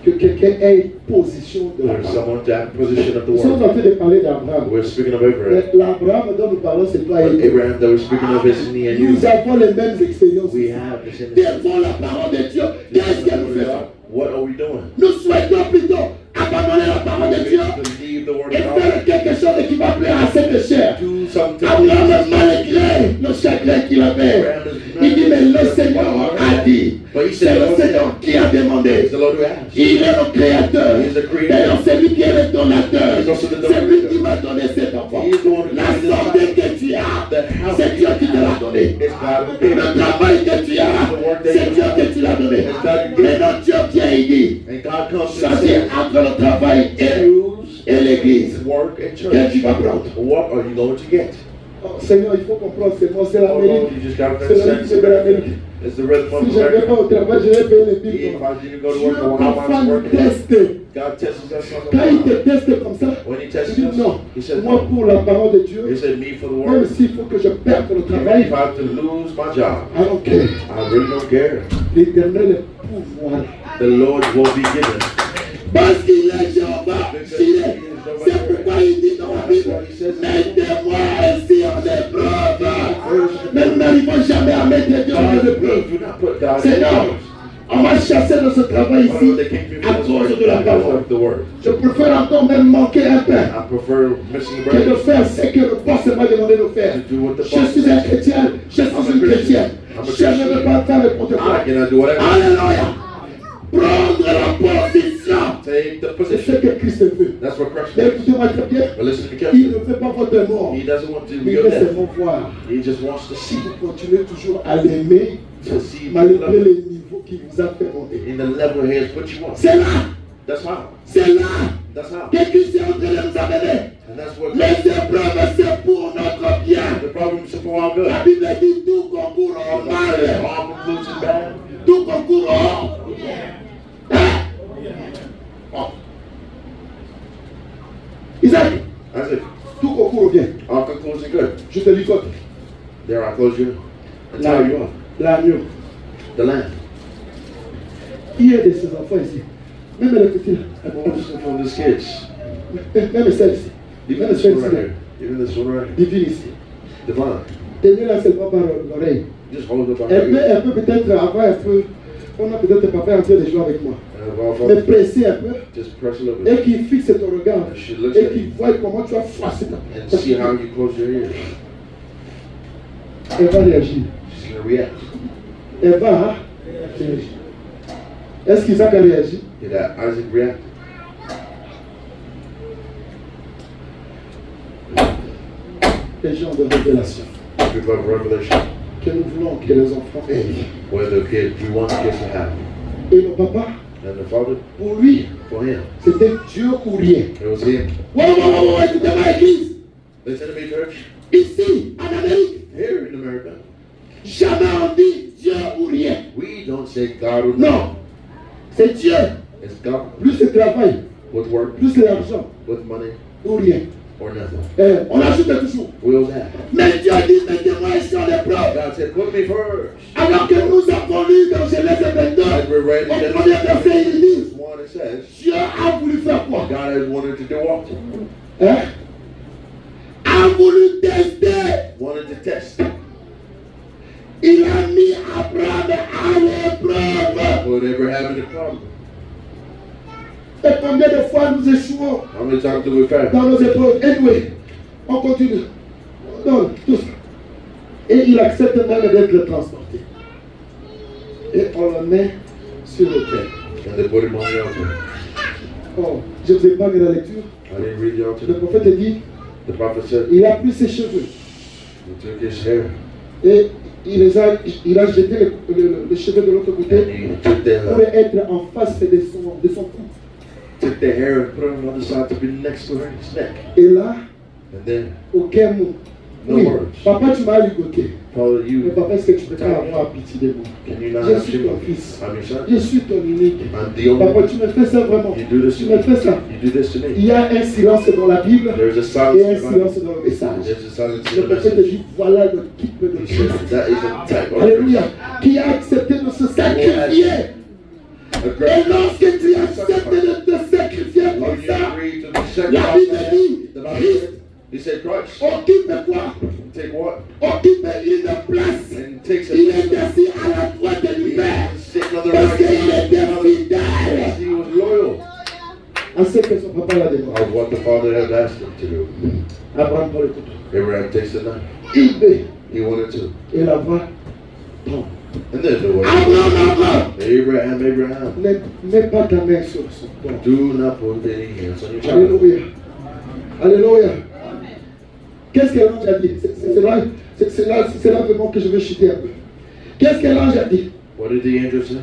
que quelqu'un ait une position de There's l'Abraham. someone to have position of the Nous sommes word. en train de parler d'Abraham. We're speaking of Abraham. Mais l'Abraham dont nous parlons, c'est toi et But moi. Abraham that we're speaking of is me and you. Nous avons les mêmes expériences. We have the same. Devant la parole de Dieu, qu'est-ce que nous faisons? What are we doing? Nous souhaitons plutôt abandonner la parole de We Dieu need to leave the word et of God. faire quelque chose qui va plaire à cette chair. Do something. Abraham, malgré le chagrin qu'il avait, il dit, mais le Seigneur a dit, c'est le Seigneur qui a demandé. It's the Lord who asked. Il est le créateur. D'ailleurs, c'est lui qui est le donateur. C'est lui qui m'a donné cet enfant. La santé que tu as, c'est Dieu qui te l'a donné. It's God who gave Le it. travail que tu as, c'est Dieu que tu l'as donné. Maintenant, Dieu vient et dit, And God comes and choisis says, entre le travail et l'église. work and Qu'est-ce que church. tu vas prendre? What are you going to get? Oh, Seigneur, il faut comprendre, c'est moi, c'est Oh, Lord, l'Amérique. you just got to C'est le rythme sense de l'Amérique. it's the rhythm of Si je ne vais pas America. au travail, je vais payer les If billes. I didn't go to Dieu work, how am I parfois nous working? teste. God tests us on Quand il te the teste comme ça, When he il tests dit us, non, he said, moi pour la parole de Dieu, he said, me for the même word. s'il faut que je perde le Even travail, if I have to lose my job, I don't care. I really don't care. L'éternel est pouvoir. The Lord will be given. Parce qu'il est Jéhovah, Jireh. C'est pourquoi il dit dans la Bible, mettez-moi ainsi en épreuve. Mais nous n'arrivons jamais à mettre Dieu en épreuve. Do not put God in Seigneur, the on m'a chassé de ce travail ici à cause de la parole. of the word. Je préfère encore même manquer un pain I prefer missing que de bread faire ce que le boss m'a demandé de faire. to do what the Je boss suis un says. chrétien, je suis une chrétienne. Je ne veux pas faire n'importe quoi. I cannot do whatever. Alléluia. Prendre la position. Take the C'est ce position. que Christ veut. That's what Christ Mais does. écoutez-moi très bien. But listen to me Il carefully. ne veut pas votre mort. He doesn't want to Il be your veut death. seulement voir. He just wants to see. Si vous continuez toujours à l'aimer, To see malgré you les niveaux qu'il vous a fait monter. in the level he has put you on. C'est là, That's how. c'est là That's how. que Christ est en train de nous amener. And that's what Les épreuves, c'est pour notre bien. the problem is for our good. La Bible dit tout concourt au mal. All concludes in bad. Tout concourt au bien. Oh. Isaac, That's it. tout concourt au bien. All concludes in good. Je te lis quoi? There I close you and tell you what. L'agneau. The lamb. Il y a de ces enfants ici. Même le petit là. Listen from these kids. Même celle-ci. Even Même this one celle-ci right là. here. Even this one right here. Divine ici. Divine. Tenez-la seulement par l'oreille. Just hold up our Elle peut peut-être avoir un peu. On a peut-être pas fait en train de jouer avec moi. Mais presser un peu. Just press a little Et bit. qu'il fixe ton regard. And she looks Et at qu'il you voit comment tu as froissé ta. and see how you close your ears. Elle va réagir. She's gonna react. Elle va réagir. Est-ce qu'Isaac a réagi? Did that Isaac react? Les gens de révélation. People of revelation. Que nous voulons que les enfants aient. Where the kid, we want the kids to have. Et le papa, And the father, pour lui, for him, c'était Dieu ou rien. it was him. Ouais, écoutez-moi, église. Listen to me, church. Ici, en Amérique, Here in America, jamais on dit Dieu ou rien. we don't say God or Non, c'est Dieu. It's God Plus le travail, with work, plus l'argent, with money, ou rien. or nothing. On ajoute toujours. Will that? Mais Dieu dit, mettez-moi sur l'épreuve. God said, put me first. Alors que nous avons lu dans Genèse 22, As we're read in au premier verset, il dit, Genesis 1, it says, Dieu a voulu faire quoi? God has wanted to do what? Hein? A voulu tester. Wanted to test. Il a mis Abraham à l'épreuve. Put Abraham in the problem. Et combien de fois nous échouons How many times do we fail? dans nos épreuves? Anyway, on continue. Non, tout ça. Et il accepte même d'être transporté. Et on le met sur le terre. And they put him on the altar. Oh, je vous épargne la lecture. I didn't read the altar. Le prophète dit, The prophet said, il a pris ses cheveux he took his hair et il a jeté les cheveux de l'autre côté and he took pour être en face de son cou. the hair and put it on the other side to be next to her his neck. Et là, And then, aucun mot. no Oui, words. papa, tu m'as ligoté. Father, Mais you, papa, est-ce que tu peux pas avoir pitié de moi? can you not Je have suis ton sympathy? fils. I'm your son. Je suis ton unique. I'm the only Papa, one. tu me fais ça vraiment. You do this Tu to me me. fais ça. You do this to Il me. y a un silence dans la Bible There's a et silence un in the Bible. silence dans le message. There's a silence Le in the prophète message. dit, voilà le type de He Christ. said, that is a type of Alléluia. Qui a accepté de se sacrifier. a Et great lorsque tu acceptes de te sacrifier When comme you ça, agree to be la Bible sacrificed, dit, the Bible Christ said, he said, Christ, occupe quoi? take what? Occupe une place. And takes a Il est place. assis à la droite du He Père. was sitting on the Parce right qu'il side. était Because fidèle he was loyal à ce que son papa l'a demandé. of what the Father had asked him to do. Abraham prend le couteau. Abraham takes the knife. Il veut. He wanted to. Et la voix tombe. And then the way. Abraham, Abraham, ne mets pas ta main sur son corps. do not put any hands on your child. Alléluia. Alléluia. Qu'est-ce que l'ange a dit? C'est là vraiment que je vais chuter un peu. Qu'est-ce que l'ange a dit? What did the angel say?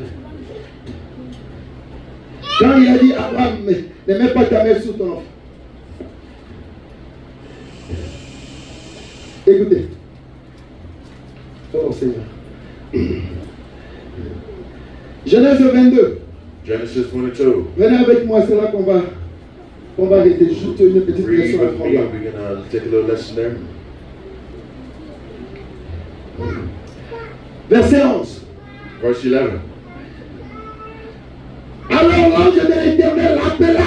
Quand il a dit Abraham, ne mets pas ta main sur ton enfant. Écoutez. Oh Seigneur. Genèse 22. Genesis 22. Venez avec moi, c'est là qu'on va arrêter. Juste une petite Read leçon à with me. prendre. We're going to take a little lesson there. Verset 11. Verse 11. Alors l'ange de l'Éternel appela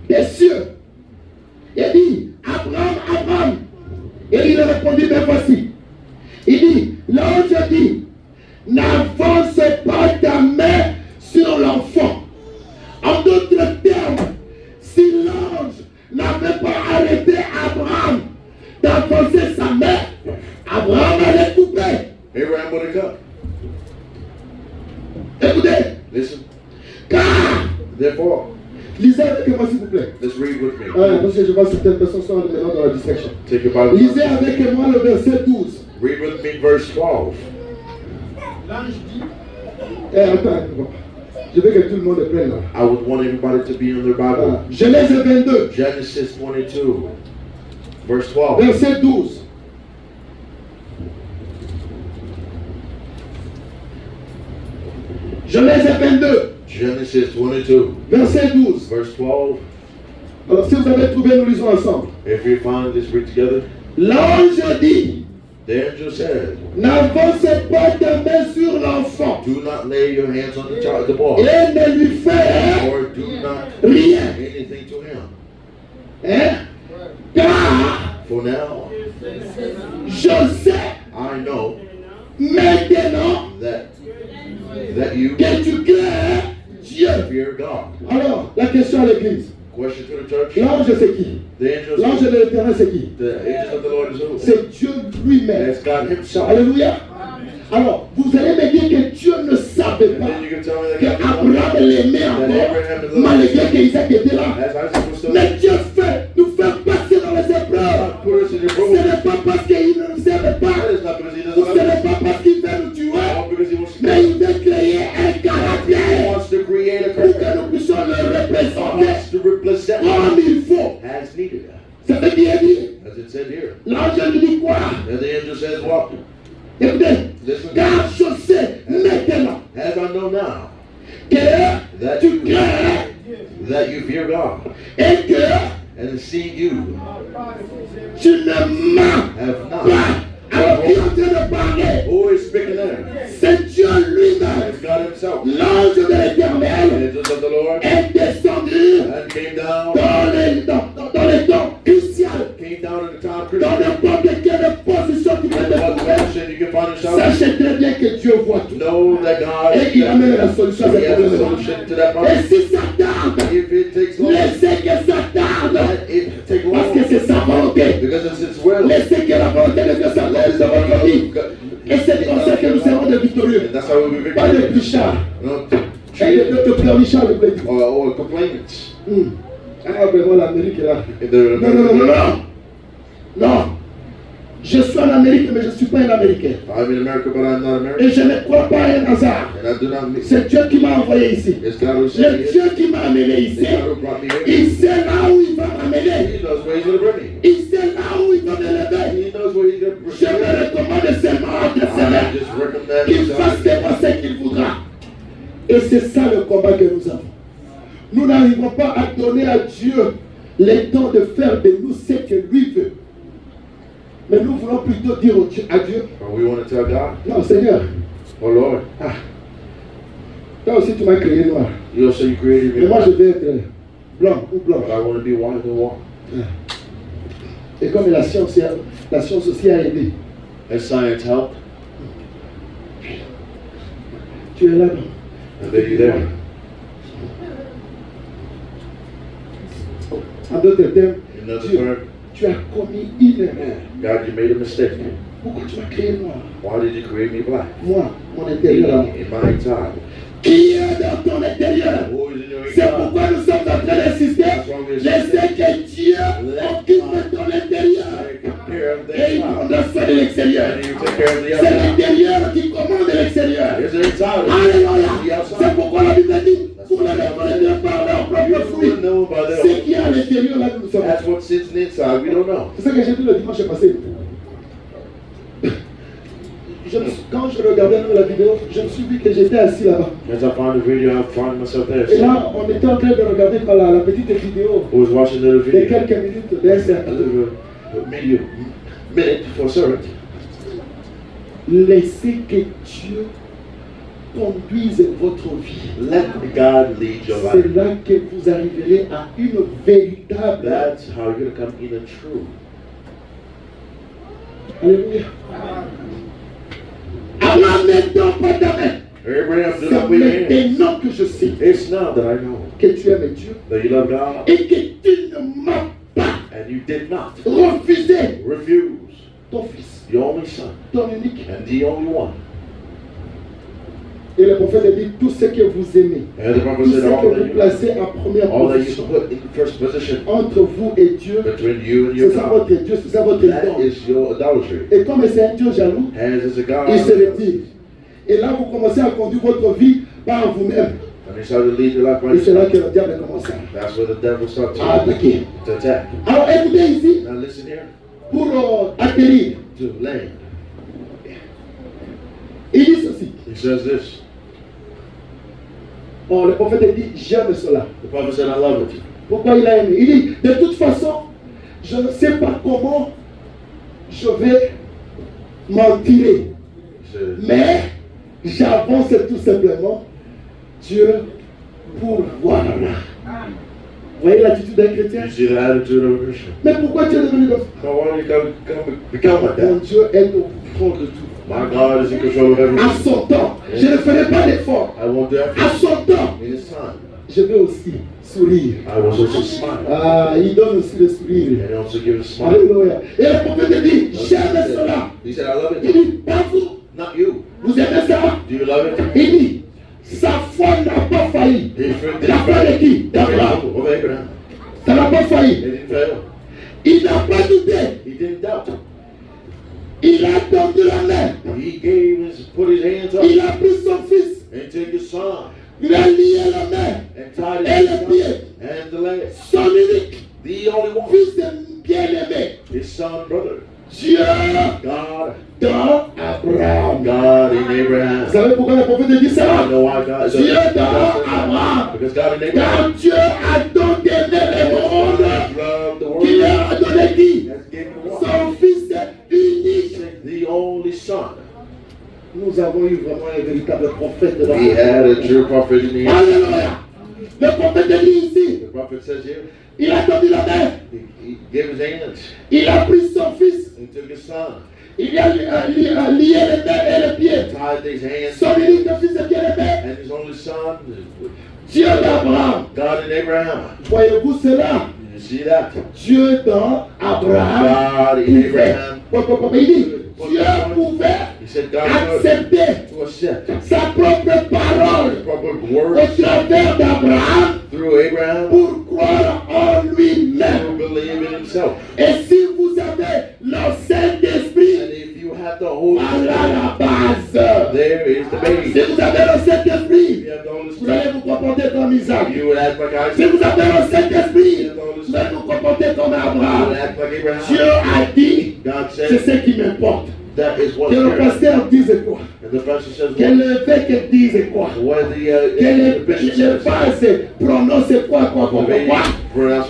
des cieux et dit, Abraham, Abraham. Et il répondit, mais voici. Il dit, l'ange dit, n'avance pas ta main sur l'enfant. En d'autres termes, si l'ange n'avait pas arrêté Abraham d'avancer sa main, Abraham allait couper. Abraham would have cut. Écoutez, Listen. car Therefore, Lisez avec moi s'il vous plaît. Let's read with me. Parce que je vois certaines personnes sont maintenant dans la distraction. Take your Bible. Lisez avec moi le verset 12. Read with me verse 12. L'ange dit... attends. Je veux que tout le monde le prenne là. I would want everybody to be on their Bible. Genèse 22. Genesis 22. Verse 12. Verset 12. Genèse 22. Genesis 22. Verset 12. Verse 12. Alors si vous avez trouvé, nous lisons ensemble. If you find this, read together. L'ange dit, The angel said, n'avancez pas ta main sur l'enfant do not lay your hands on the child, the boy, et ne lui fais or do not rien. anything to him. Hein? Car For now, je sais I know maintenant that you que tu crains Dieu. fear God. Alors, la question à l'église. Question to the church. L'ange c'est qui? The angels, L'ange de l'éternel c'est qui? the angels of the Lord is who? C'est Dieu lui-même. That's God himself. Alléluia. Alors, vous allez me dire que Dieu ne savait And pas then you can tell me que that God Abraham l'aimait encore, malgré qu'Isaac était là. as Isaac was still Mais Dieu nous fait passer dans les épreuves. God put us in the Ce room. n'est pas parce qu'il ne nous aime That pas. is not because he Ce doesn't love n'est us. pas parce qu'il veut nous tuer. Not because he wants to Mais il veut créer un He caractère wants to create a pour que character. nous puissions le He représenter wants to represent comme il faut. as needed. C'est ce qu'il est dit. As it said here. L'ange lui dit quoi? And the angel says, what? Écoutez, Listen. car je sais maintenant As I know now que tu crains that you fear God, et que and see you tu ne mens have pas. not. Alors qui est en train de parler? Who is speaking there? C'est Dieu lui-même. It's God himself. L'ange de The l'éternel angels of the Lord est descendu and came down dans les temps cruciaux. in the time Dans Christian. n'importe quelle position tu peux te What trouver. position you can find yourself? Sachez très bien que Dieu voit tout. Know that God Et il amène la solution à He ce has a problème. solution to that Et problem. si ça tarde, If it takes long, laissez que ça tarde. let it take Parce long que c'est sa volonté. because it's His will. Laissez que la volonté de Dieu s'accomplisse dans votre vie. Et c'est comme ça que nous serons des victorieux. And that's how we'll be Pas de victorious. plichard. No, Et de pleurnichard, le plaît. or complainants. Ah, vraiment, l'Amérique est là. If they're- Non, non, non, non, non. Non. Je suis en Amérique, mais je ne suis pas un Américain. I'm in America, but I'm not American. Et je ne crois pas à un hasard. And I do not mean C'est Dieu qui m'a envoyé ici. it's God who sent Le me Dieu here. qui m'a amené It's ici. God who brought me here. Il sait là où il va m'amener. He knows where He's going to bring me. Il sait là où il va m'élever. He knows where He's going to bring Je me me. recommande seulement à Dieu I Seigneur just recommend qu'il fasse de moi ce qu'il voudra. Et c'est ça le combat que nous avons. Nous n'arrivons pas à donner à Dieu le temps de faire de nous ce que lui veut. Mais nous voulons plutôt dire à Dieu, Or we want to tell God, non Seigneur, oh Lord, toi aussi tu m'as créé noir. you also you created Mais me, moi je vais être blanc ou but blanc. I want to be white and walk. Et comme la science aussi a aidé, As science helped, tu es là. and there you there. En d'autres termes, In other Dieu, terms, tu as commis une erreur. God, you made a mistake. Pourquoi tu m'as créé noir? Why did you create me black? Moi, mon intérieur. In my time. Qui est dans ton intérieur? Who is in your C'est inside? pourquoi nous sommes en train d'insister. Laissez que Dieu occupe ton intérieur. Take care of the Et il inside. prendra soin de l'extérieur. And you take care of the C'est outside. l'intérieur qui commande l'extérieur. Here's the inside. Alléluia. The C'est outside. pourquoi la Bible dit, vous ne les connaîtrez par leur propre You fruit. will know by Ce their qui est à l'intérieur, là, nous sommes. That's what sits inside. We don't know. C'est ce que j'ai dit le dimanche passé. Quand je regardais la vidéo, je me suis vu que j'étais assis là-bas. As I found the video, I found myself there. Et là, on était en train de regarder par la petite vidéo I was watching the de video. quelques minutes d'un A certain. little minute for servant. Laissez que Dieu conduise votre vie. Let God lead your C'est life. là que vous arriverez à une véritable. That's how you're going to come in a true. Alléluia. Abraham, n'attends pas ta main. Abraham, do C'est not wave your hands. maintenant que je sais It's now that I know que tu aimes Dieu that you love God et que tu ne m'as pas and you did not refusé refuse ton fils, your only son ton unique. and the only one. Et le prophète a dit, tout ce que vous aimez, And the prophet tout ce said, que vous placez en première all that you position put in first position entre vous et Dieu, between you and c'est your ça God, votre Dieu, c'est ça votre that don. is your idolatry. Et comme c'est un Dieu jaloux, As is a God. il se retire. Et là, vous commencez à conduire votre vie par vous-même. And you start to lead your life by Et c'est là yourself. que le diable commence à That's where the devil starts attaquer. to attack. Alors écoutez ici, Now listen here. pour atterrir, To land. il dit ceci. He says this. Bon, le prophète a dit, j'aime cela. The prophet said, I love it. Pourquoi il a aimé? Il dit, de toute façon, je ne sais pas comment je vais m'en tirer. He said, Mais j'avance tout simplement Dieu pour voir. Vous voyez l'attitude d'un chrétien? you see the attitude of a Christian. Mais pourquoi tu es devenu comme ça? Now why don't you become like Mon that? Dieu est au contrôle de tout. My God is in control of À everything. son temps, je ne ferai pas d'effort. I won't do À that son temps, in His time. je vais aussi sourire. I will also smile. Ah, il donne aussi le sourire. And also give a smile. Alléluia. Et le prophète dit, j'aime cela. He said, I love Il it. dit, pas vous. Not you. Vous aimez ça? Do you love it? Il dit, sa foi n'a pas failli. He fruit La foi de qui? d'Abraham. of Abraham. Ça n'a pas It failli. didn't fail. Il n'a pas douté. He didn't doubt. Il a tendu la main. He put his hands up Il a pris son fils. and took his son Il a lié la main. and tied Et his le son pied. and the leg. Son unique. The only one. Fils bien-aimé. His son, brother. Dieu God. dans Abraham. God in Abraham. Vous savez pourquoi le prophète dit I ça? know why God Dieu dans Abraham. Because God in Abraham. Car Dieu a donc aimé le monde. God loved the Il world. leur a donné qui? Has given the world. Son fils unique. The only son. Nous avons eu vraiment un véritable prophète dans We had a true prophet in the end. Alléluia. Le prophète dit ici, The prophet says here, il a tendu la main, he gave his hands. il a pris son fils, He took his son. il a lié les mains et les pieds. Tied his hands. Son unique fils est bien-aimé, And his only son. Dieu d'Abraham. God in Abraham. Voyez-vous cela? You see that? Dieu dans Abraham. God in Abraham. Il dit, Dieu pouvait He said God could accepter to accept sa propre parole proper au words travers d'Abraham through Abraham pour croire en to lui-même. believe in himself. Et si vous avez le And Saint-Esprit, if you have the Holy voilà Spirit, la base. there is the Si base. vous avez le If Saint-Esprit, you have the Holy vous allez Spirit, vous comporter comme Isaac. you would act like Si Isaac. vous avez le Saint-Esprit, You have the Holy vous allez Spirit, vous comporter comme you would Abraham. act like Dieu Abraham. a dit, God c'est said ce qui m'importe. that is what Que le pasteur dise quoi? And the pastor says Que l'évêque dise quoi? what Que the bishop le says. prince prononce quoi?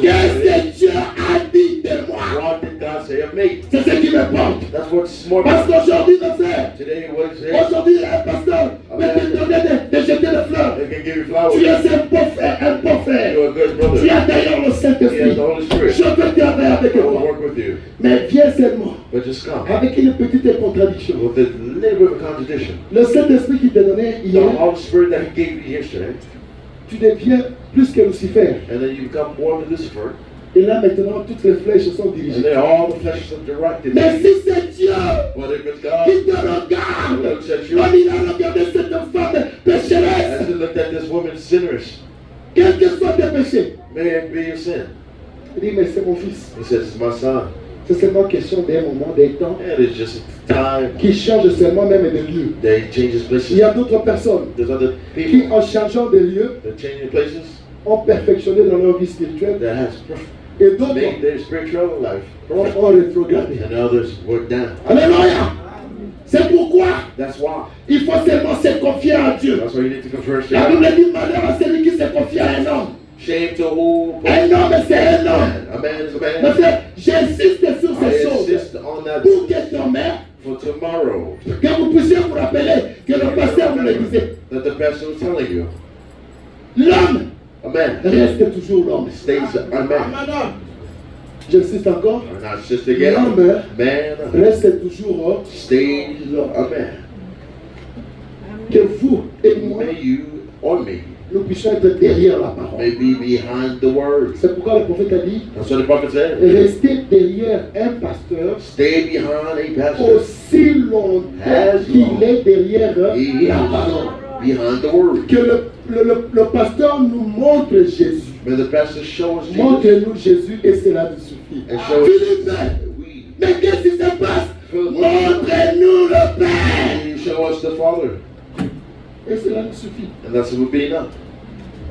Qu'est-ce que Dieu a dit de moi? What did God say of me? C'est ce qui m'importe. That's what's more Parce important. qu'aujourd'hui, mes frères, Today, what is it? aujourd'hui, un pasteur peut te donner de jeter des fleurs. They can give you flowers. Tu es un beau frère, un beau frère. You're a good Tu brother. as d'ailleurs le You have Saint-Esprit. the Holy Spirit. Je peux travailler avec I will toi. work with you. Mais viens seulement But just come. avec une petite contradiction. With a little bit of a contradiction. Le Saint-Esprit qui te donnait The hier, Holy Spirit that He gave you yesterday, tu deviens plus que Lucifer. and then you become more than Lucifer, Et là maintenant, toutes les flèches sont and dirigées. then all the fleshes are directed. Mais si c'est Dieu But if it's qui God te regarde, who looks at you, comme il a regardé cette femme pécheresse, as He looked at this woman sinners, quels que soient tes péchés, may it be your sin. il dit, mais c'est mon fils. He says, it's my son. C'est seulement question d'un moment, d'un temps, And it's just time. qui change seulement même de lieu. They change his Il places. y a d'autres personnes There's other qui, people en changeant de lieu, that change their places ont perfectionné dans leur vie spirituelle that has et d'autres made their spiritual life perfect. ont rétrogradé. And others work down. Alléluia! C'est pourquoi That's why. il faut seulement se confier à Dieu. That's why you need to confess to La God. Bible dit malheur à celui qui se confie à un homme. Shame to who? Un homme, c'est un homme. A man is a Mais man. frère, j'insiste sur I ces choses insist on that pour que demain, for tomorrow. que vous puissiez vous rappeler que le pasteur vous le disait. That the pastor was telling you. L'homme A man reste toujours l'homme. stays a man. J'insiste encore. And I insist again. L'homme Man reste toujours stays a man. que vous et moi, May you or me nous puissions être derrière la parole. may be behind the words. C'est pourquoi le prophète a dit, That's what the prophet said. restez derrière un pasteur Stay behind a pastor aussi longtemps qu'il est derrière la parole. behind the word. Que le pasteur nous montre Jésus. May the pastor show us Jesus Montre-nous Jésus et cela nous suffit. and show us Philippe, that we mais qu'est-ce qui se passe? Montre-nous le Père. you show us the Father, Et cela nous suffit. and that's what be enough.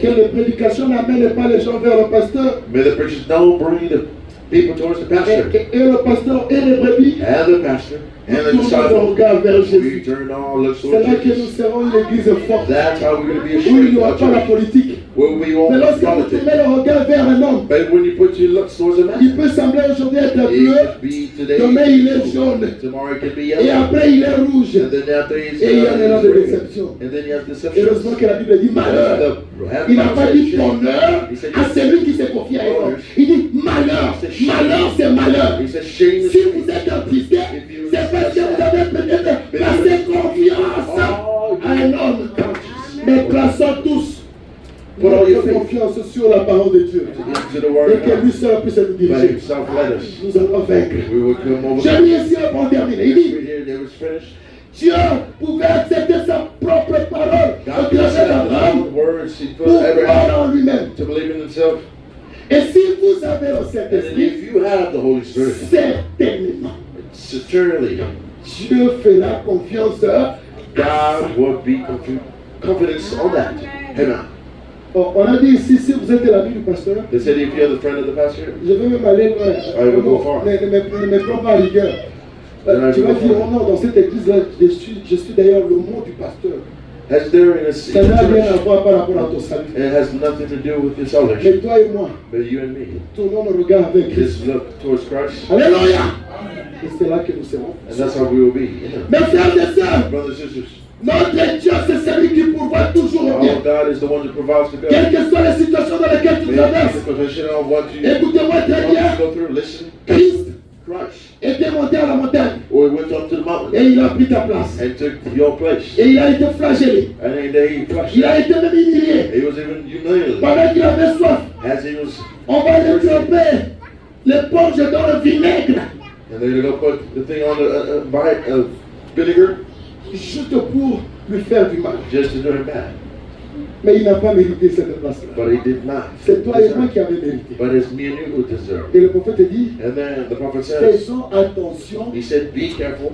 Que les prédications n'amènent pas les gens vers le pasteur. May the preachers don't bring the people towards the pastor Et le pasteur et les brebis and the pastor and the tournent le disciple. regard vers We Jésus. turn all looks C'est towards là que nous Jesus. serons une église forte. That's how we're going to be a Où il n'y aura strength. pas la politique. Where we Mais won't lorsque vous politics. tournez le regard vers un homme, But when you put your looks towards a il man, peut sembler aujourd'hui être it bleu, could be today, demain il est jaune, tomorrow it could be et yellow, après il est rouge. and then after it's Et il y a un élan de red, déception. and then you have Heureusement deception. que la Bible dit malheur. Il n'a pas dit bonheur à celui qui s'est confié à un homme. Il dit malheur. Malheur, c'est malheur. He says shame is Si vous êtes attristé, c'est parce que vous avez peut-être placé confiance à un homme. Mais plaçons tous notre confiance sur la parole de Dieu. into the Et word que of lui God. seul puisse nous By diriger. himself led us. Nous allons vaincre. We will come over. J'ai mis ici un bon terminé. Il dit, We hear it was finished. Dieu pouvait accepter sa propre parole au God could travers accept his d'Abraham own words. He put pour Abraham croire en lui-même. to believe in himself. Et si vous avez le And then Saint-Esprit, if you have the Holy Spirit, certainement, certainly Dieu fera confiance. God will be confidence on that. Amen. On a dit ici, si vous êtes l'ami du pasteur, They said if you're the friend of the pastor, je vais même aller loin. I will go far. Ne me prends pas à rigueur. Then I Tu will vas go dire, far. oh non, dans cette église-là, je suis d'ailleurs le mot du pasteur. As there in a Ça n'a rien à church, voir par rapport à ton salut. and it has nothing to do with your Mais salvation, toi et moi, but you and me. tournons nos regards avec Christ. Just look towards Christ, Alléluia! Et c'est là que nous serons. and that's how we will be. Yeah. Mes frères et sœurs, Brothers and sisters, notre Dieu, c'est celui qui pourvoit toujours au bien. our God is the one that provides the good. Quelles que soient les situations dans lesquelles tu Maybe traverses, the confession of what you écoutez-moi très want bien, to go through. Listen, Christ Christ. était monté à la montagne Or he went up to the et mountain il a pris ta place. and took your place. Et il a été flagellé. And then he flushed Il a it. été même humilié. He was even humiliated. Pendant qu'il avait soif, As he was, on va le tremper l'éponge dans le vinaigre, and they're going to put the thing on the bite of vinegar juste pour lui faire du mal. just to do him bad. Mais il n'a pas mérité cette place-là. But he did not. C'est toi et moi deserve qui it. avons mérité. But it's me and you who deserve. Et le prophète dit, And then the prophet says, faisons attention he said, be careful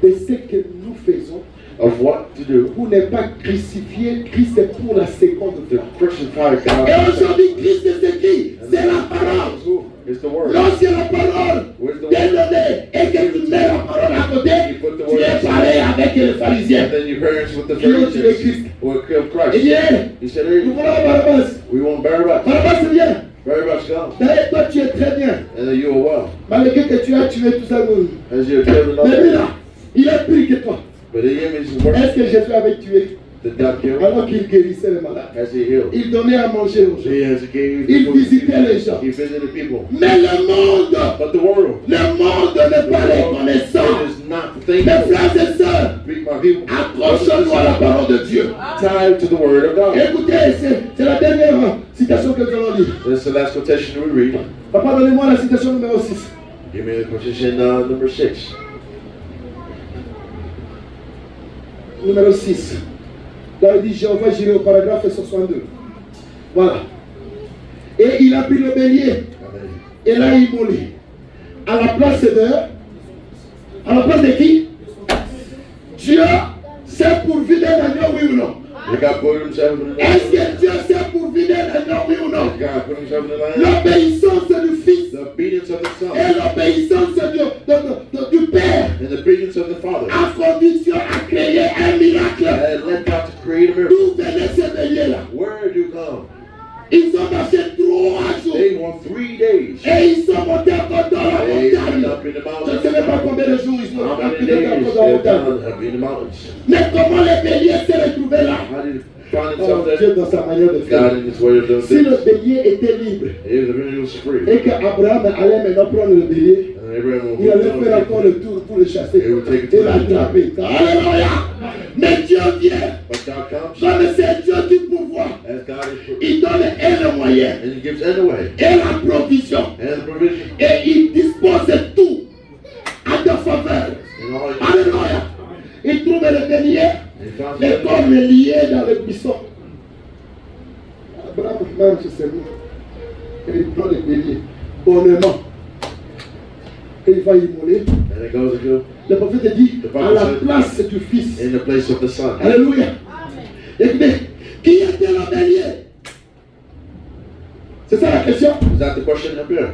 de ce que nous faisons of what to do pour ne pas crucifier Christ pour la seconde to fois. crucify God. Et aujourd'hui, Christ c'est qui? C'est la parole. Who is the word? Lorsque la parole Where's the t'est word? donnée et que tu mets la parole à côté, tu es pareil avec les pharisiens. And then you perish with the Qui ont tué Pharisees Christ. who have killed Eh Christ. bien, He said, nous hey, voulons Barabbas. we want Barabbas. Barabbas c'est bien. Barabbas come. D'ailleurs, toi tu es très bien. And then you are well. Malgré que tu as tué tout ça. As you're killed Mais lui another. là, il est pire que toi. But the image is worse Est-ce que Jésus avait tué than God killed. alors qu'il guérissait les malades? As he healed. Il donnait à manger aux gens. He has gave Il visitait les gens. He visited people. Mais le monde But the world, n'est pas reconnaissant. it is not Mes thankful. frères et sœurs, My people, accrochons-nous à la parole de Dieu. tied to the word of God. Écoutez, c'est la dernière citation que nous allons lire. That's the last quotation we read. Papa, donnez-moi la citation numéro 6. Give me the quotation number 6. Numéro 6. Là, il dit, Jéhovah, j'irai au paragraphe 162. Voilà. Et il a pris le bélier Amen. et l'a immolé. À la place de qui? Dieu s'est pourvu d'un agneau, oui ou non? Did God put himself in the Est-ce line? que Dieu s'est pourvu d'un agneau, oui ou non? Did God put himself in the line? L'obéissance du Fils The obedience of the Son et l'obéissance du Père and the obedience of the Father a conduit Dieu à créer un miracle. had led God to create a miracle. D'où venaient ces béliers-là? Where do you come? Ils ont marché 3 jours They want 3 days. et ils sont montés encore dans la They went montagne. up in the Je ne sais même pas mountains. combien de jours ils sont How many encore days dans la they've montagne. done up in the mountains? Mais comment les béliers s'est retrouvé là? How did he find Oh, himself there? Dieu dans sa manière de faire. God in his way of doing Si le things. bélier était libre If the man was free, et qu'Abraham allait maintenant prendre le bélier, and Abraham il allait would faire encore le tour pour le chasser He would take it et to l'attraper. Alléluia! Mais Dieu vient, But God comes comme c'est Dieu qui pourvoit, as God is il donne et le moyen and he gives anyway et la provision and the provision et il dispose de tout à ta faveur. and all. Alléluia! Il trouve le bélier, He found Les cornes liées dans le buisson. Abraham mange seulement. Et il prend le bélier. Bonnement. Et il va immoler. And it goes and goes Le prophète dit Le à prophète la dit, place du fils. in the place of the son. Alléluia. Écoutez, qui était le bélier? C'est ça la question. Is that the question up here?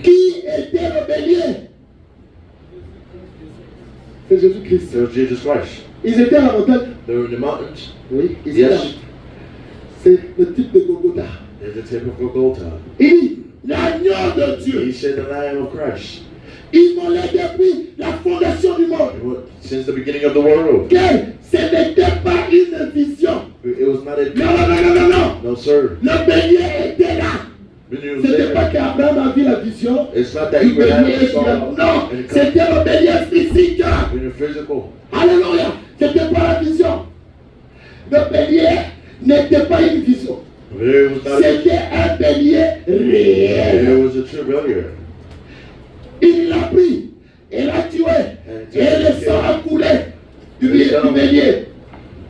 Qui était le bélier? C'est Jésus-Christ. It was Jesus Christ. Ils étaient à la montagne. They were in the mountains. Oui, ils Yes. étaient. C'est le type de Golgotha. There's the typical Golgotha. Il dit l'agneau de He Dieu. said the Lamb of Christ. Il m'en l'a depuis la fondation du monde. Since the beginning of the world. Que ce n'était pas une vision. It was not a Non, non, non, non, non, non. No, sir. Le bélier était là. It was C'était pas there. qu'Abraham a vu la vision. It's not that Du Abraham bélier saw non, in c'était le bélier physique. the physical. Alléluia. C'était pas la vision. Le bélier n'était pas une vision. There was not a, C'était un bélier réel. there was a true failure. Il l'a pris. Il l'a tué. Et le sang a coulé du bélier.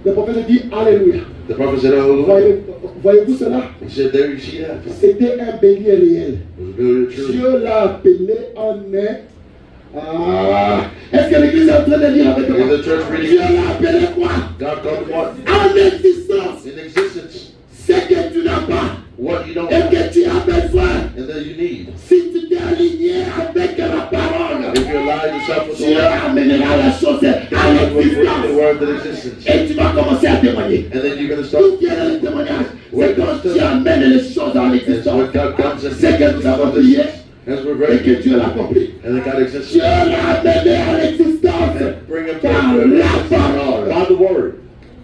Le prophète dit Alléluia. The prophet said, "Oh, Voyez-vous cela? he said, there you see that. C'était un bélier réel. It was a really true. Dieu l'a appelé en est. Ah. Est-ce que l'église est en train de lire avec moi? Is the church reading? Dieu l'a appelé quoi? God called what? En existence. In existence. Ce que tu n'as pas What you don't et have que tu as besoin. and that you need. Si tu t'es aligné avec la parole, If you align yourself with the Dieu word, amènera la chose à God will bring the l'existence. word to existence. Et tu vas commencer à témoigner. And then you're going to start. D'où vient le témoignage? C'est quand tu amènes les choses à That's l'existence. when God comes and C'est que nous avons prié as we're et ready. que Dieu l'a accompli. And then God exists. Dieu l'a amené à l'existence And bring him par to la parole. by the word.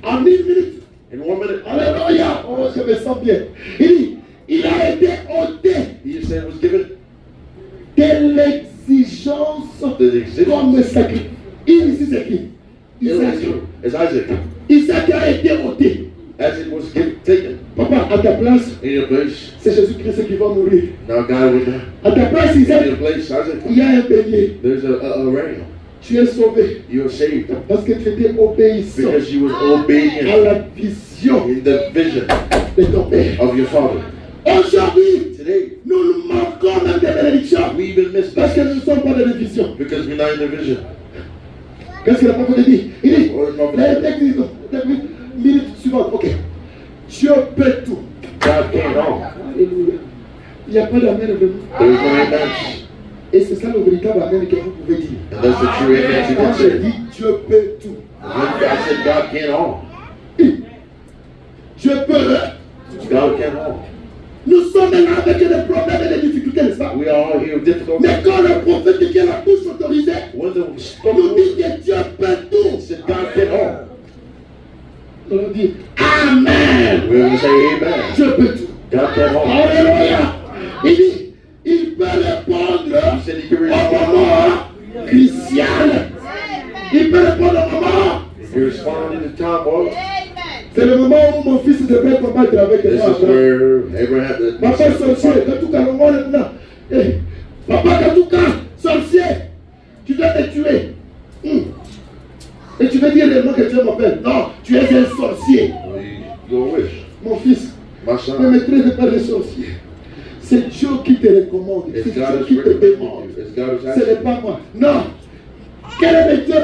En 1 minute. In 1 minute. Alléluia. Oh, je me sens bien. Il dit, il a été ôté He said it was given de l'exigence the existence. comme sacrifice. Il ici c'est qui? Isaac. It's Isaac. Isaac a été ôté. As it was given, taken Papa, à ta place, in your place. c'est Jésus-Christ qui va mourir. Now God will die. À ta place, In Isaac, your place, Isaac. il y a un bélier. There's a ram. Tu es sauvé You are saved parce que tu étais obéissant because you was à obedient la vision in the vision de ton Père. of your father. Aujourd'hui, Today, nous nous manquons même des bénédictions we even miss parce que nous this ne sommes pas dans la vision. because we're not in the vision. Qu'est-ce que le prophète dit? Il dit, What the prophet la said, technique, minute suivante, ok. Dieu peut tout. God can't all. Alléluia. Il n'y a pas d'amen de nous. There is no amens. Et c'est ça le véritable amen que vous pouvez dire. And that's the true amen you Quand can je say. dis Dieu peut tout. When God said God can't all. Dieu peut. God can't all. Nous sommes là avec des problèmes et des difficultés, n'est-ce pas? We are all here with difficulties. Mais quand le prophète qui a la bouche autorisée When the nous spoken dit word que Dieu peut tout, said God can all, on dit Amen. we're going to say amen. Dieu peut tout. God can all. Alléluia. Il dit, il peut répondre He said he can au respond. moment crucial. Il peut répondre au moment. He can respond in the time, boy. C'est le moment où mon fils devrait combattre avec This moi. is where Abraham, Papa sorcier, Katuka, le monde est là. Eh, Papa Katuka, sorcier, tu dois te tuer. Et tu veux dire les mots que Dieu m'appelle. Non, tu es un sorcier. your wish. Mon fils, My ne son, me traite pas de sorcier. C'est Dieu qui te recommande. C'est it's Dieu God qui is te written demande. with you. It's God is Ce asking n'est pas moi. Non. Quel est le Dieu?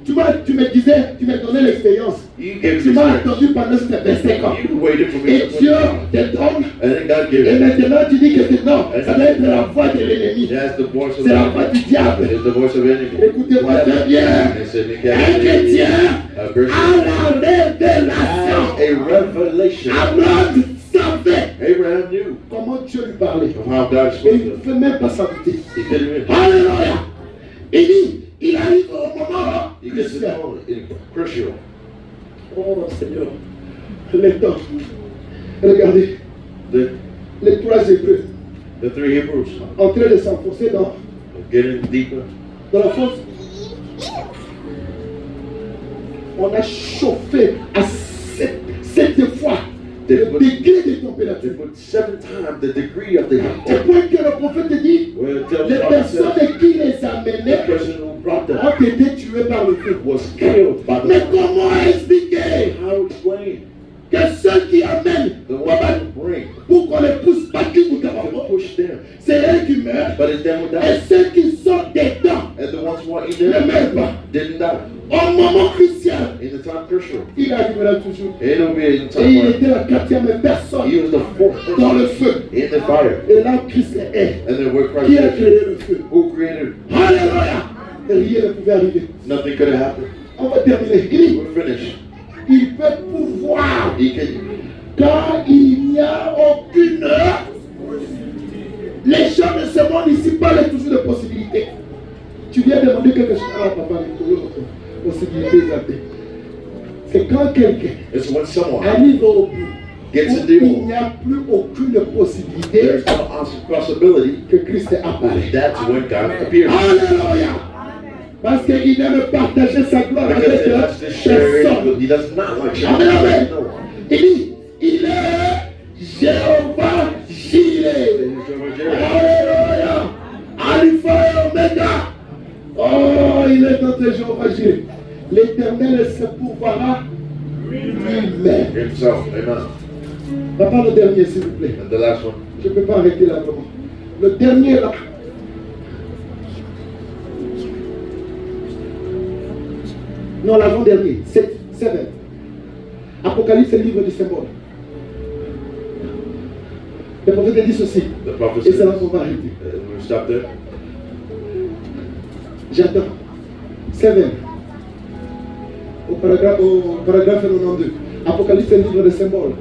Tu me disais, tu m'as donné l'expérience. you. Gave Tu me m'as this entendu pendant ces 25 ans. You waited for me Et to Dieu put te donne. And then God gave Et it. maintenant tu dis que c'est non. Ça doit être la voix de l'ennemi. That's the voice of C'est la voix the du diable. It's the voice of the enemy. Écoutez-moi très bien. They said, Un chrétien a a person la révélation. has a revelation. Abraham savait Abraham knew comment Dieu lui parlait. of how God Et spoke il to ne him. fait même pas s'habiter. He couldn't even. Alléluia. Il dit, il arrive au moment He gets to crucial. know it. Crucial. Oh Seigneur, les temps. Regardez, The les trois Hébreux three Hebrews en train de s'enfoncer dans getting deeper. la fosse. On a chauffé à sept fois le degré de They température. put 7 times the degree of the Au heat. point que le prophète dit, Well, tell les the personnes prophet qui les the amenaient person who brought them ont été tuées par le feu. was killed by the Mais fire. comment expliquer But it's them who Et died. ceux qui sont dedans And the ones who are in ne there meurent pas. didn't die. Au moment crucial, In the time crucial. il arrivera toujours. It'll be in Et time il where était la quatrième personne he was the fourth dans person le feu. in the fire. Et là, Christ est. And then where Christ Qui a is, créé le feu? who created, Alléluia! Et rien ne pouvait arriver. nothing could have happened. On va terminer. Il dit, We're finished. il peut pouvoir He can, quand il n'y a aucune. Les gens de ce monde ici parlent toujours de possibilités. Tu viens demander quelque chose. Ah, papa, possibilité exacte. C'est quand quelqu'un it's when someone arrive au bout gets où a il deal, n'y a plus aucune possibilité there's no possibility. que Christ apparaît. That's when God appears. Alléluia! Parce qu'il n'aime partager sa gloire Because avec he wants to share personne. it. He does not like sharing Amen, it amen. with no one. Il dit, il est Jéhovah Jireh. Alléluia! Alpha et Omega. Oh, il est notre Jéhovah Jireh. L'Éternel se pourvoira lui-même. Himself. Amen. Papa, le dernier, s'il vous plaît. And the last one. Je ne peux pas arrêter là vraiment. Le dernier là. Non, l'avant-dernier. 7. Apocalypse, c'est le livre du symbole. Le prophète dit ceci. The prophet Et says, c'est là qu'on va arrêter. we'll stop there. J'attends. 7. Au paragraphe 92. Apocalypse, c'est le livre des symboles.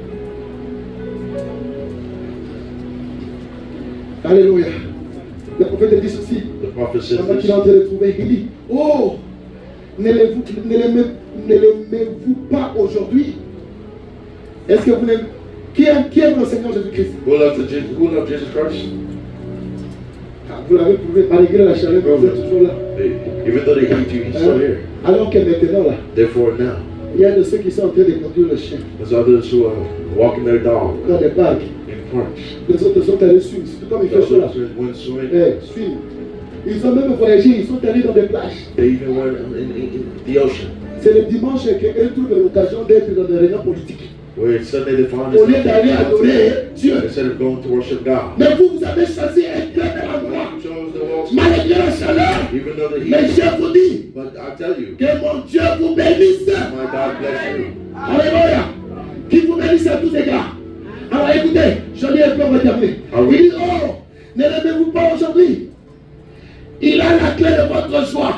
Alléluia. Le prophète dit ceci. The prophet says Pendant qu'il this. est en train de trouver, il dit, oh, ne l'aimez-vous pas aujourd'hui? Est-ce que vous l'aimez? Qui aime le Seigneur Jésus-Christ? Who loved Jesus Christ? Ah, vous l'avez prouvé, malgré la chaleur, vous êtes toujours là. Even though they hate you, he's still here. Alors que maintenant, là, Therefore now, il y a de ceux qui sont en train de conduire le chien there's others who are walking their dog dans des parcs. in parks. Les autres sont allés suivre. C'est comme il fait chaud là. Those who went swimming, Suivre. Ils ont même voyagé, ils sont allés dans des plages. they even went in the ocean. C'est le dimanche qu'eux trouvent l'occasion d'être dans des réunions politiques. Where it's Sunday they found Au lieu d'aller adorer Dieu. instead of going to worship God. Mais vous avez choisi un tel endroit. You chose the walls, Malgré la chaleur. even though the Mais heat. je vous dis But I tell you, que mon Dieu vous bénisse. my God bless you. Alléluia. Qu'il vous bénisse à tous égards. Alors écoutez, je lis un peu, on va terminer. Ah oui. Il dit, oh, ne l'aimez-vous pas aujourd'hui? Il a la clé de votre joie.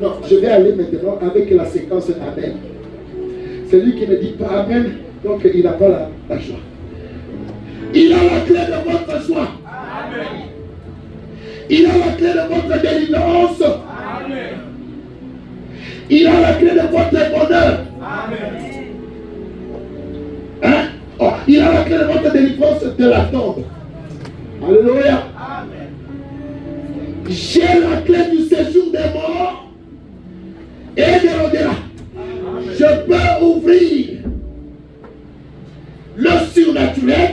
Non, je vais aller maintenant avec la séquence Amen. Celui qui ne dit pas Amen, donc il n'a pas la joie. Il a la clé de votre joie. Amen. Il a la clé de votre délivrance. Amen. Il a la clé de votre bonheur. Amen. Hein? Oh, il a la clé de votre délivrance de la tombe. Alléluia. Amen. J'ai la clé du séjour des morts et de l'au-delà. Je peux ouvrir le surnaturel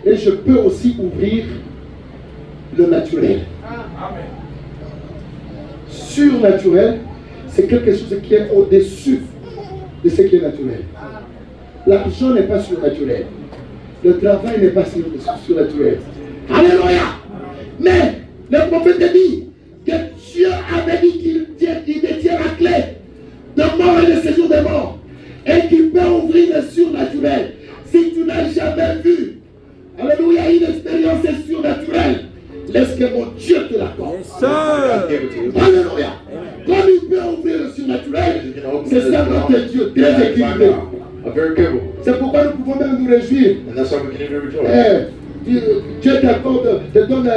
et je peux aussi ouvrir le naturel. Amen. Surnaturel, c'est quelque chose qui est au-dessus de ce qui est naturel. L'argent n'est pas surnaturel. Le travail n'est pas surnaturel. Alléluia. Mais le prophète dit que Dieu avait dit qu'il détient la clé de mort et de séjour des morts. Et qu'il peut ouvrir le surnaturel. Si tu n'as jamais vu, alléluia, une expérience surnaturelle, laisse que mon Dieu te l'accorde. Alléluia. Comme il peut ouvrir le surnaturel, c'est ça notre Dieu, très équilibré. C'est pourquoi nous pouvons même nous réjouir. And that's how we can even rejoice. Dieu t'accorde, te donne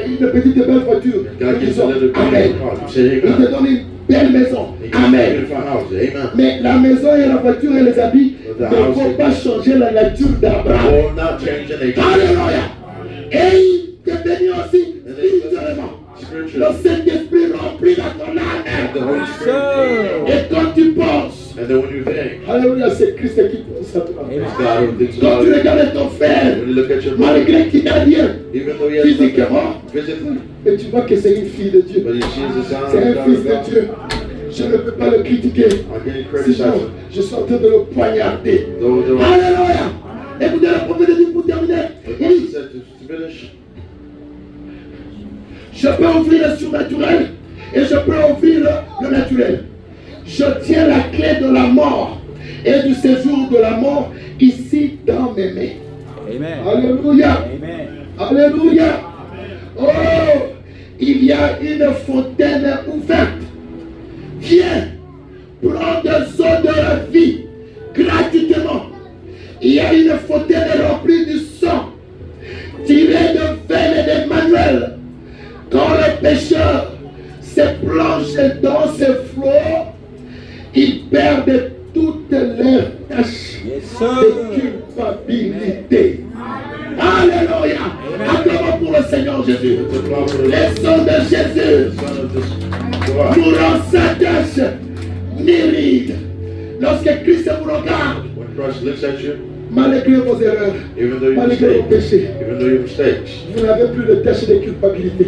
une petite belle voiture. God gives a Disons, little Amen. beautiful car. You say Il te amen. donne une belle maison. He gives you a Amen. beautiful house. Amen. Mais la maison et la voiture et les habits The ne house vont is- pas changer la nature d'Abraham. Will not change an age. Alléluia. Et il te bénit aussi spirituellement. Le Spiritually. Saint-Esprit remplit la ton And the âme. Holy Spirit. Et quand tu penses, And then when you think, alléluia, c'est Christ qui tout ça. it's God who thinks Quand about tu it. regardes ton frère, When you look at your brother, malgré qu'il n'a rien, even though he has physiquement, nothing physically, et tu vois que c'est une fille de Dieu. but he sees the sound C'est of un God. fils de Dieu. Je ne peux pas le critiquer. I can't criticize Sinon, him. je suis en train de le poignarder. Though Alléluia. Écoutez le prophète dit pour terminer. Il dit, said to finish. Je peux ouvrir le surnaturel et je peux ouvrir le naturel. Je tiens la clé de la mort et du séjour de la mort ici dans mes mains. Amen. Alléluia. Amen. Alléluia. Oh, il y a une fontaine ouverte. Viens, prends des eaux de la vie gratuitement. Il y a une fontaine remplie du sang, tirée de veines et d'Emmanuel. Quand le pécheur se plonge dans ces flots, il perd toutes leurs tâches de culpabilité. Alléluia. Acclamons pour le Seigneur Jésus. Le sang de Jésus nous rend sa tâche mérite. Lorsque Christ vous regarde, When Christ looks at you, malgré vos erreurs, even though you malgré vos mistake, péchés, even though your mistakes, vous n'avez plus de tâche de culpabilité.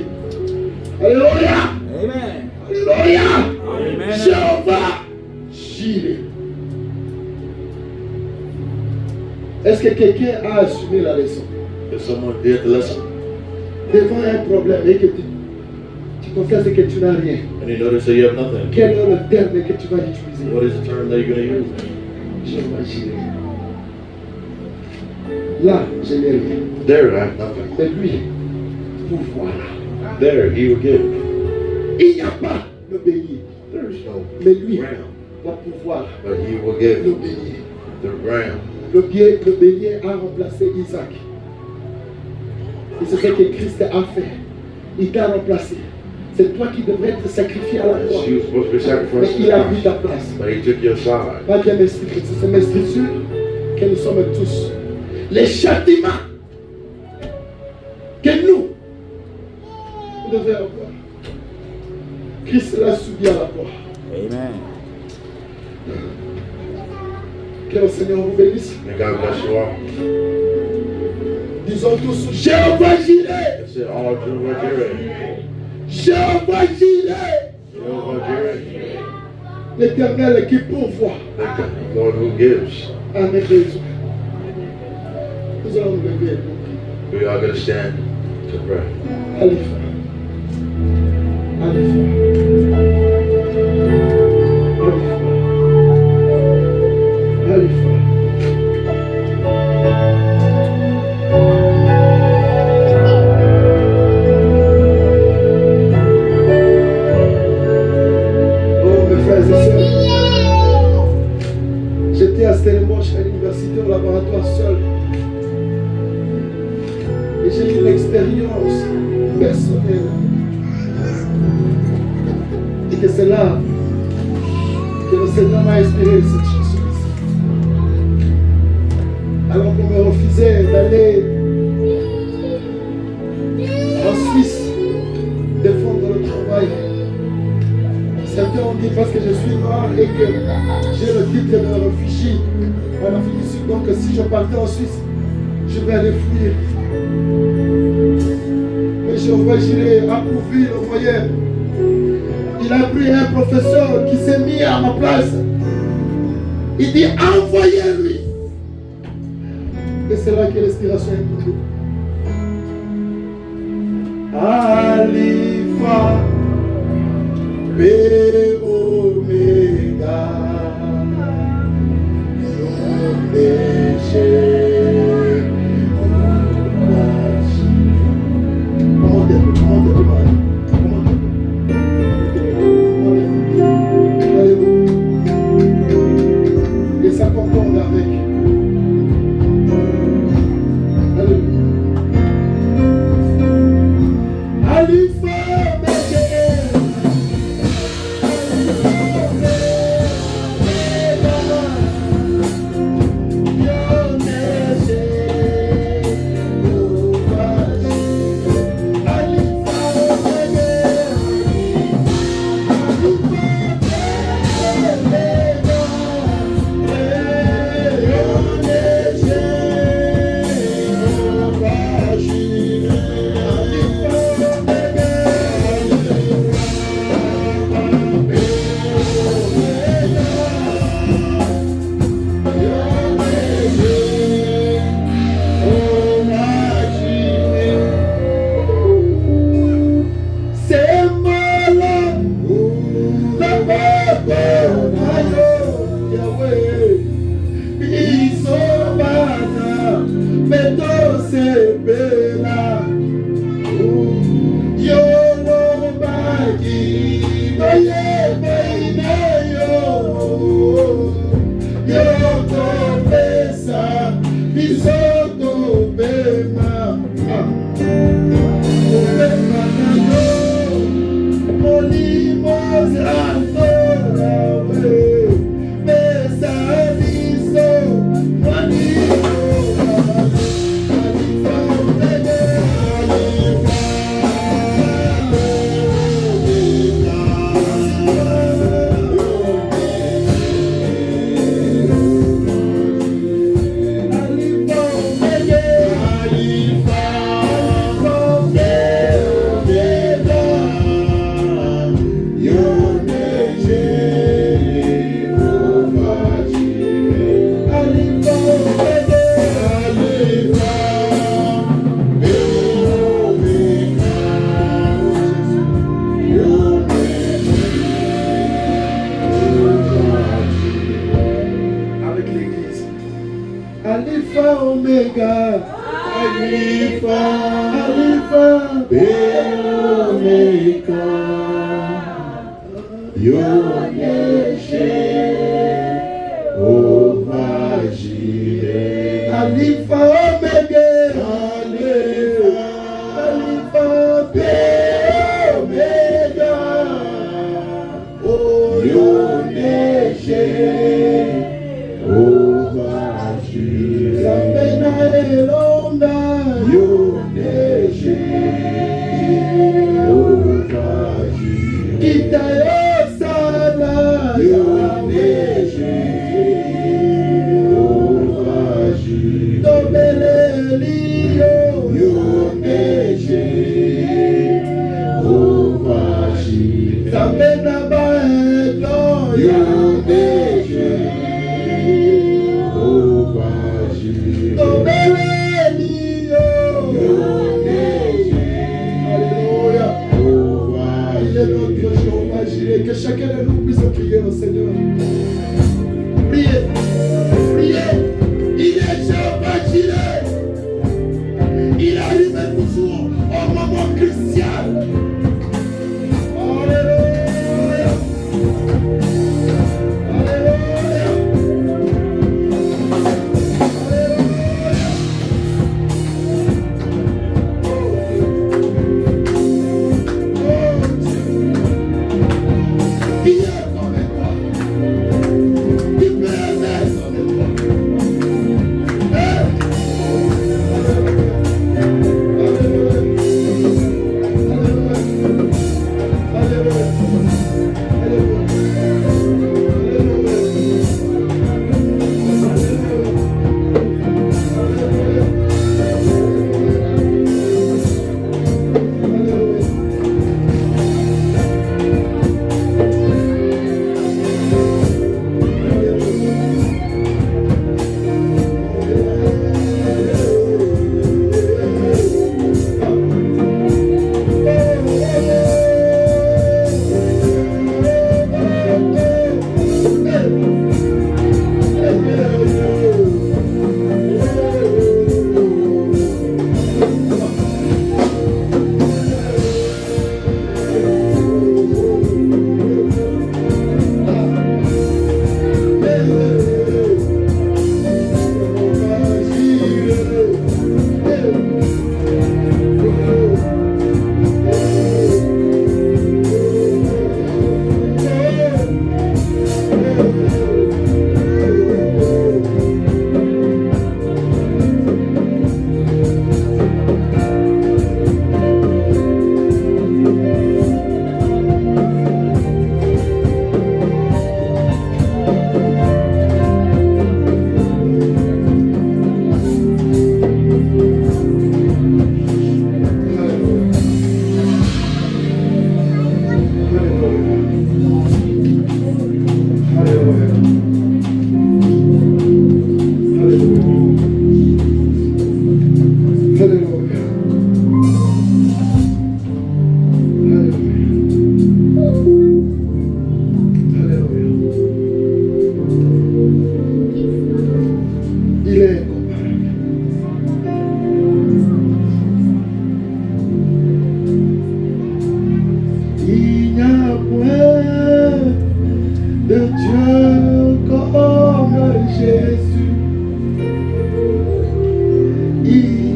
Alléluia. Amen. Alléluia. Amen. Jéhovah Jireh. Est-ce que quelqu'un a assumé la leçon? if someone did the lesson Devant un problème et que tu confesses que tu n'as rien, and you notice that you have nothing, quel est le terme que tu vas utiliser? what is the term that you're going to use? Jéhovah Jireh. Là, je n'ai rien. There, I have nothing. Mais lui, pouvoir. There, he will give. Il n'y a pas le béni. There is no Mais lui ground, va pouvoir but he will le give bénir. the ground. Le béni a remplacé Isaac. Et c'est ce que Christ a fait. Il t'a remplacé. C'est toi qui devrais te sacrifier à la croix. She was supposed to be Mais sacrificed to il a pris the ta cross, place. but he took your side. Pas bien m'expliquer. C'est m'expliquer que nous sommes tous les châtiments que nous devons avoir. Christ l'a subi à la croix. Amen. Que le Seigneur vous bénisse. May God bless you all. Disons tous Jéhovah Jireh. That's it, all Jehovah Jireh. Jéhovah Jireh. Jehovah Jireh. L'Éternel qui pourvoit The Lord who gives. à mes besoins. Nous allons nous lever. We are going to stand to pray. Allez, frère. Allez, frère. Allez, frère. Allez, frère. Oh, mes frères et sœurs, j'étais à Stellenbosch à l'université au laboratoire seul. Et j'ai eu une expérience personnelle. Et que c'est là que le Seigneur m'a inspiré cette chanson ici. Alors qu'on me refusait d'aller en Suisse défendre le travail. Certains ont dit parce que je suis noir et que j'ai le titre de réfugié en Afrique du Sud. Donc si je partais en Suisse, je vais aller fuir. Mais Jéhovah Jireh a pourvu le moyen. Il a pris un professeur qui s'est mis à ma place. Il dit envoyez-lui. Et c'est là que l'inspiration est tombée. Alpha, B, Oméga, le péché. Et ça concorde avec. Alléluia. nasepela yo nobaki boyebene yo kopesa biso tobema tobema na yo molimo zantora we pesa biso molimo Alpha Omega, Alpha, Omega, Yoneshe, Ovajire, Alpha Omega, Alpha Omega, oh Yoneshe, Sambena elonda yoneje ovaji kita yosala yoneje ovaji tobeleli yoneje ovaji sambena baeto yoneje que chacun de nous puisse prier au Seigneur. Priez, priez. Il est Jéhovah Jireh. Il arrive toujours au moment crucial. Alléluia. Alléluia.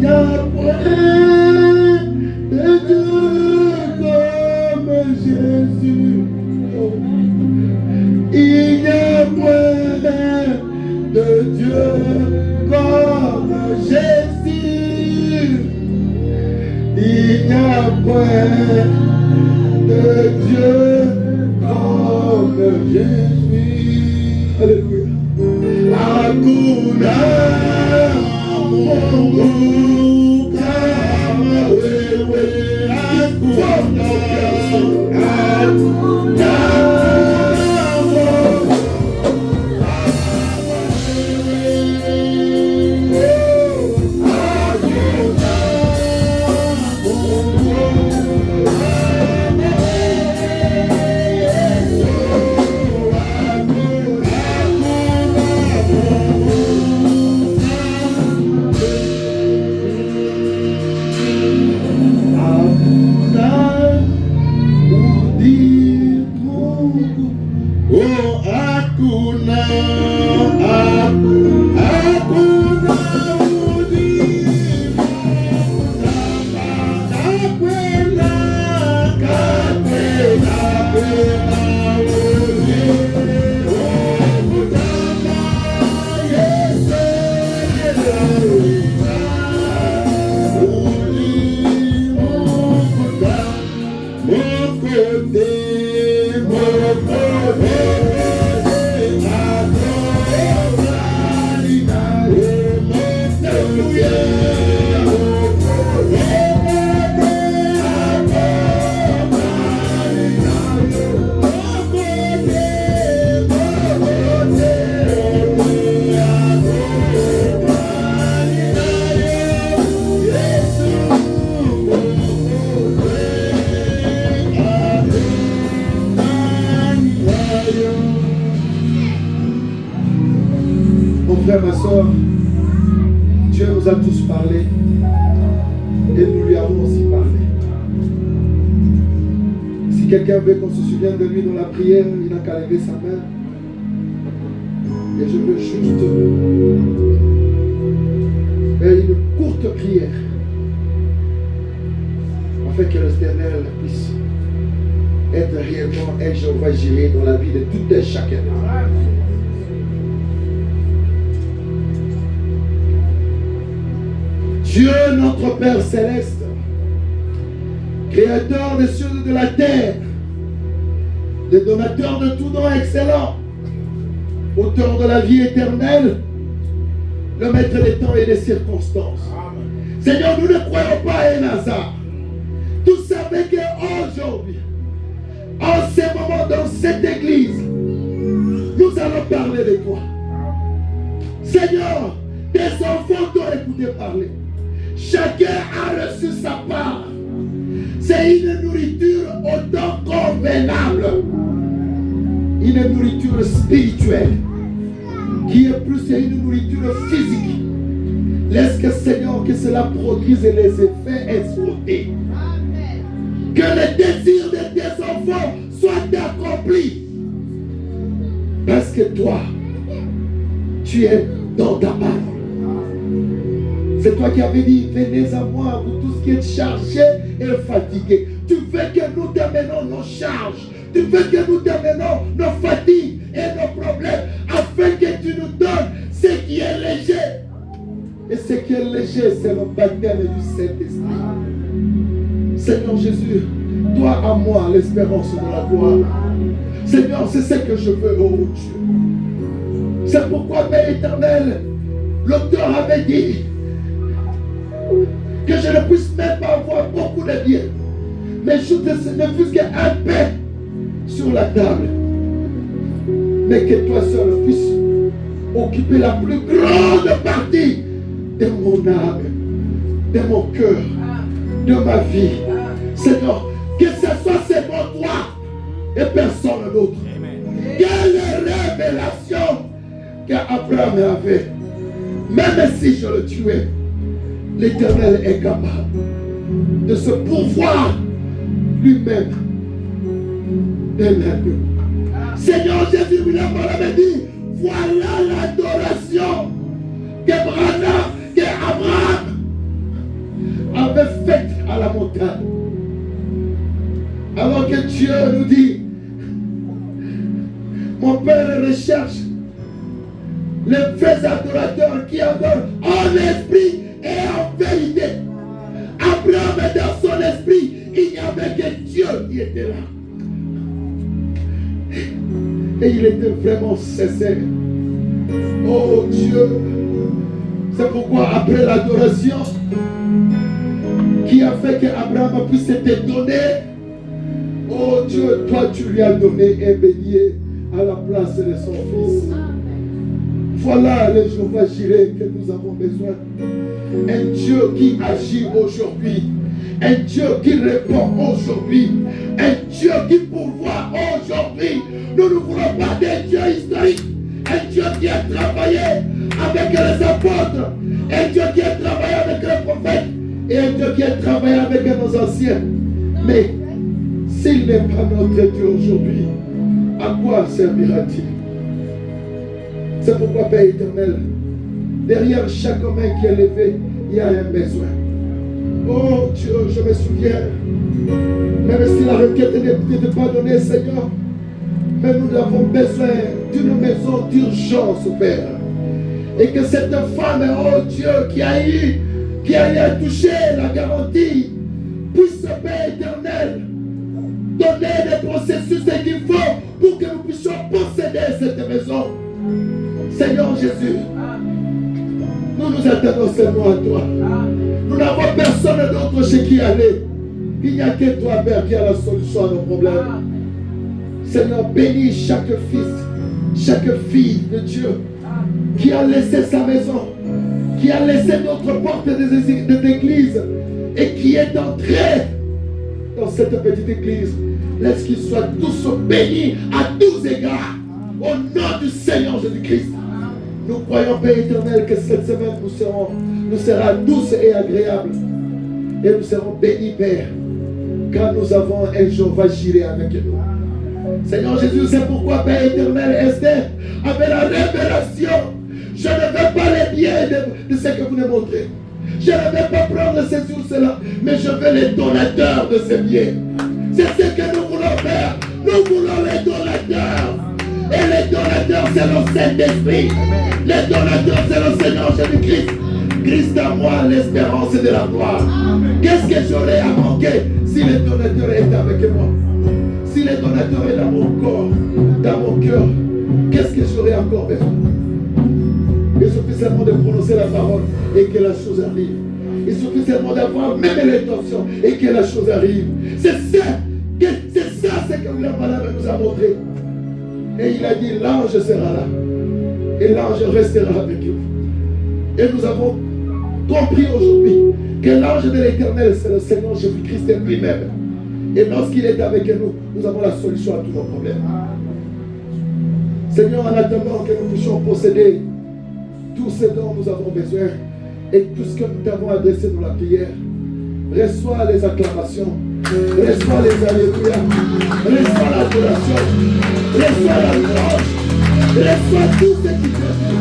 n'y a point de Dieu comme Jésus. Il n'y a point de Dieu comme Jésus. Il n'y a point de Dieu comme Jésus. Alléluia. Hakuna Mungu kama wewe. Hakuna frère, ma soeur, Dieu nous a tous parlé et nous lui avons aussi parlé. Si quelqu'un veut qu'on se souvienne de lui dans la prière, il n'a qu'à lever sa main. Et je veux juste faire une courte prière afin que l'Éternel puisse être réellement un Jéhovah Jireh dans la vie de tout et chacun. Dieu, notre Père céleste, Créateur des cieux et de la terre, le donateur de tout don excellent, auteur de la vie éternelle, le maître des temps et des circonstances. Amen. Seigneur, nous ne croyons pas à un hasard. Tout savait qu'aujourd'hui, en ce moment dans cette église, nous allons parler de toi. Seigneur, tes enfants t'ont écouté parler. Chacun a reçu sa part. C'est une nourriture autant convenable. Une nourriture spirituelle qui est plus une nourriture physique. Laisse que Seigneur, que cela produise les effets escomptés. Que les désirs de tes enfants soient accomplis. Parce que toi, tu es dans ta parole. C'est toi qui avais dit, venez à moi, vous tous qui êtes chargés et fatigués. Tu veux que nous terminons nos charges. Tu veux que nous terminons nos fatigues et nos problèmes afin que tu nous donnes ce qui est léger. Et ce qui est léger, c'est le baptême du Saint-Esprit. Seigneur Jésus, toi à moi l'espérance de la gloire. Seigneur, c'est ce que je veux, oh Dieu. C'est pourquoi, Père éternel, l'auteur avait dit que je ne puisse même pas avoir beaucoup de biens, mais je ne fût qu'un pain sur la table, mais que toi seul puisses occuper la plus grande partie de mon âme, de mon cœur, de ma vie. Seigneur, que ce soit seulement toi et personne d'autre. Quelle révélation qu'Abraham avait. Même si je le tuais, l'Éternel est capable de se pourvoir lui-même de l'agneau. Seigneur Jésus, il avait dit, voilà l'adoration qu'Abraham cérébrale. Alors que Dieu nous dit, mon Père recherche les vrais adorateurs qui adorent en esprit et en vérité. Abraham, dans son esprit, il n'y avait que Dieu qui était là. Et il était vraiment sincère. Oh Dieu, c'est pourquoi après l'adoration qui a fait qu'Abraham puisse te donner, oh Dieu, toi tu lui as donné un bélier à la place de son fils. Voilà le Jéhovah Jireh que nous avons besoin. Un Dieu qui agit aujourd'hui. Un Dieu qui répond aujourd'hui. Un Dieu qui pourvoit aujourd'hui. Nous ne voulons pas d'un Dieu historique. Un Dieu qui a travaillé avec les apôtres. Un Dieu qui a travaillé avec les prophètes. Et un Dieu qui a travaillé avec nos anciens. Mais s'il n'est pas notre Dieu aujourd'hui, à quoi servira-t-il? C'est pourquoi, Père éternel, derrière chaque main qui est levée, il y a un besoin. Oh Dieu, je me souviens, même si la requête n'était pas donnée, Seigneur, mais nous avons besoin d'une maison d'urgence, Père. Et que cette femme, oh Dieu, qui a eu à toucher la garantie, puisse, Père éternel, donner des processus qu'il faut pour que nous puissions posséder cette maison. Seigneur Jésus, nous nous attendons seulement à toi. Nous n'avons personne d'autre chez qui aller. Il n'y a que toi, Père, qui a la solution à nos problèmes. Seigneur, bénis chaque fils, chaque fille de Dieu qui a laissé sa maison, qui a laissé notre porte des églises et qui est entré dans cette petite église. Laisse qu'ils soient tous bénis à tous égards. Au nom du Seigneur Jésus-Christ. Nous croyons, Père éternel, que cette semaine nous sera douce et agréable. Et nous serons bénis, Père, car nous avons un Jéhovah Jireh avec nous. Seigneur Jésus, c'est pourquoi, Père éternel, Esther avait la révélation. Je ne veux pas les biens de ce que vous nous montrez. Je ne vais pas prendre ceci ou cela, mais je veux les donateurs de ces biens. C'est ce que nous voulons faire. Nous voulons les donateurs. Et les donateurs, c'est le Saint-Esprit. Les donateurs, c'est le Seigneur Jésus-Christ. Christ à moi, l'espérance de la gloire. Qu'est-ce que j'aurais à manquer si le donateur est avec moi? Si le donateur est dans mon corps, dans mon cœur, qu'est-ce que j'aurais encore besoin? Il suffit seulement de prononcer la parole et que la chose arrive. Il suffit seulement d'avoir même l'intention et que la chose arrive. C'est ça ce que la parole nous a montré. Et il a dit, l'ange sera là. Et l'ange restera avec vous. Et nous avons compris aujourd'hui que l'ange de l'Éternel, c'est le Seigneur Jésus-Christ lui-même. Et lorsqu'il est avec nous, nous avons la solution à tous nos problèmes. Seigneur, en attendant que nous puissions posséder tout ce dont nous avons besoin et tout ce que nous t'avons adressé dans la prière, reçois les acclamations, reçois les alléluia, reçois l'adoration, reçois la louange, reçois tout ce qui te dit.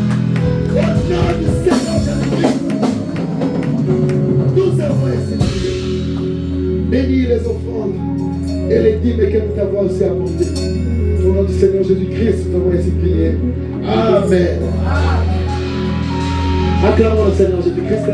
Au nom du Seigneur Jésus-Christ, nous avons essayé. Bénis les offrandes et les dîmes que nous t'avons aussi apportées. Au nom du Seigneur Jésus-Christ, nous avons ainsi prié. Amen. Acclamons le Seigneur Jésus-Christ.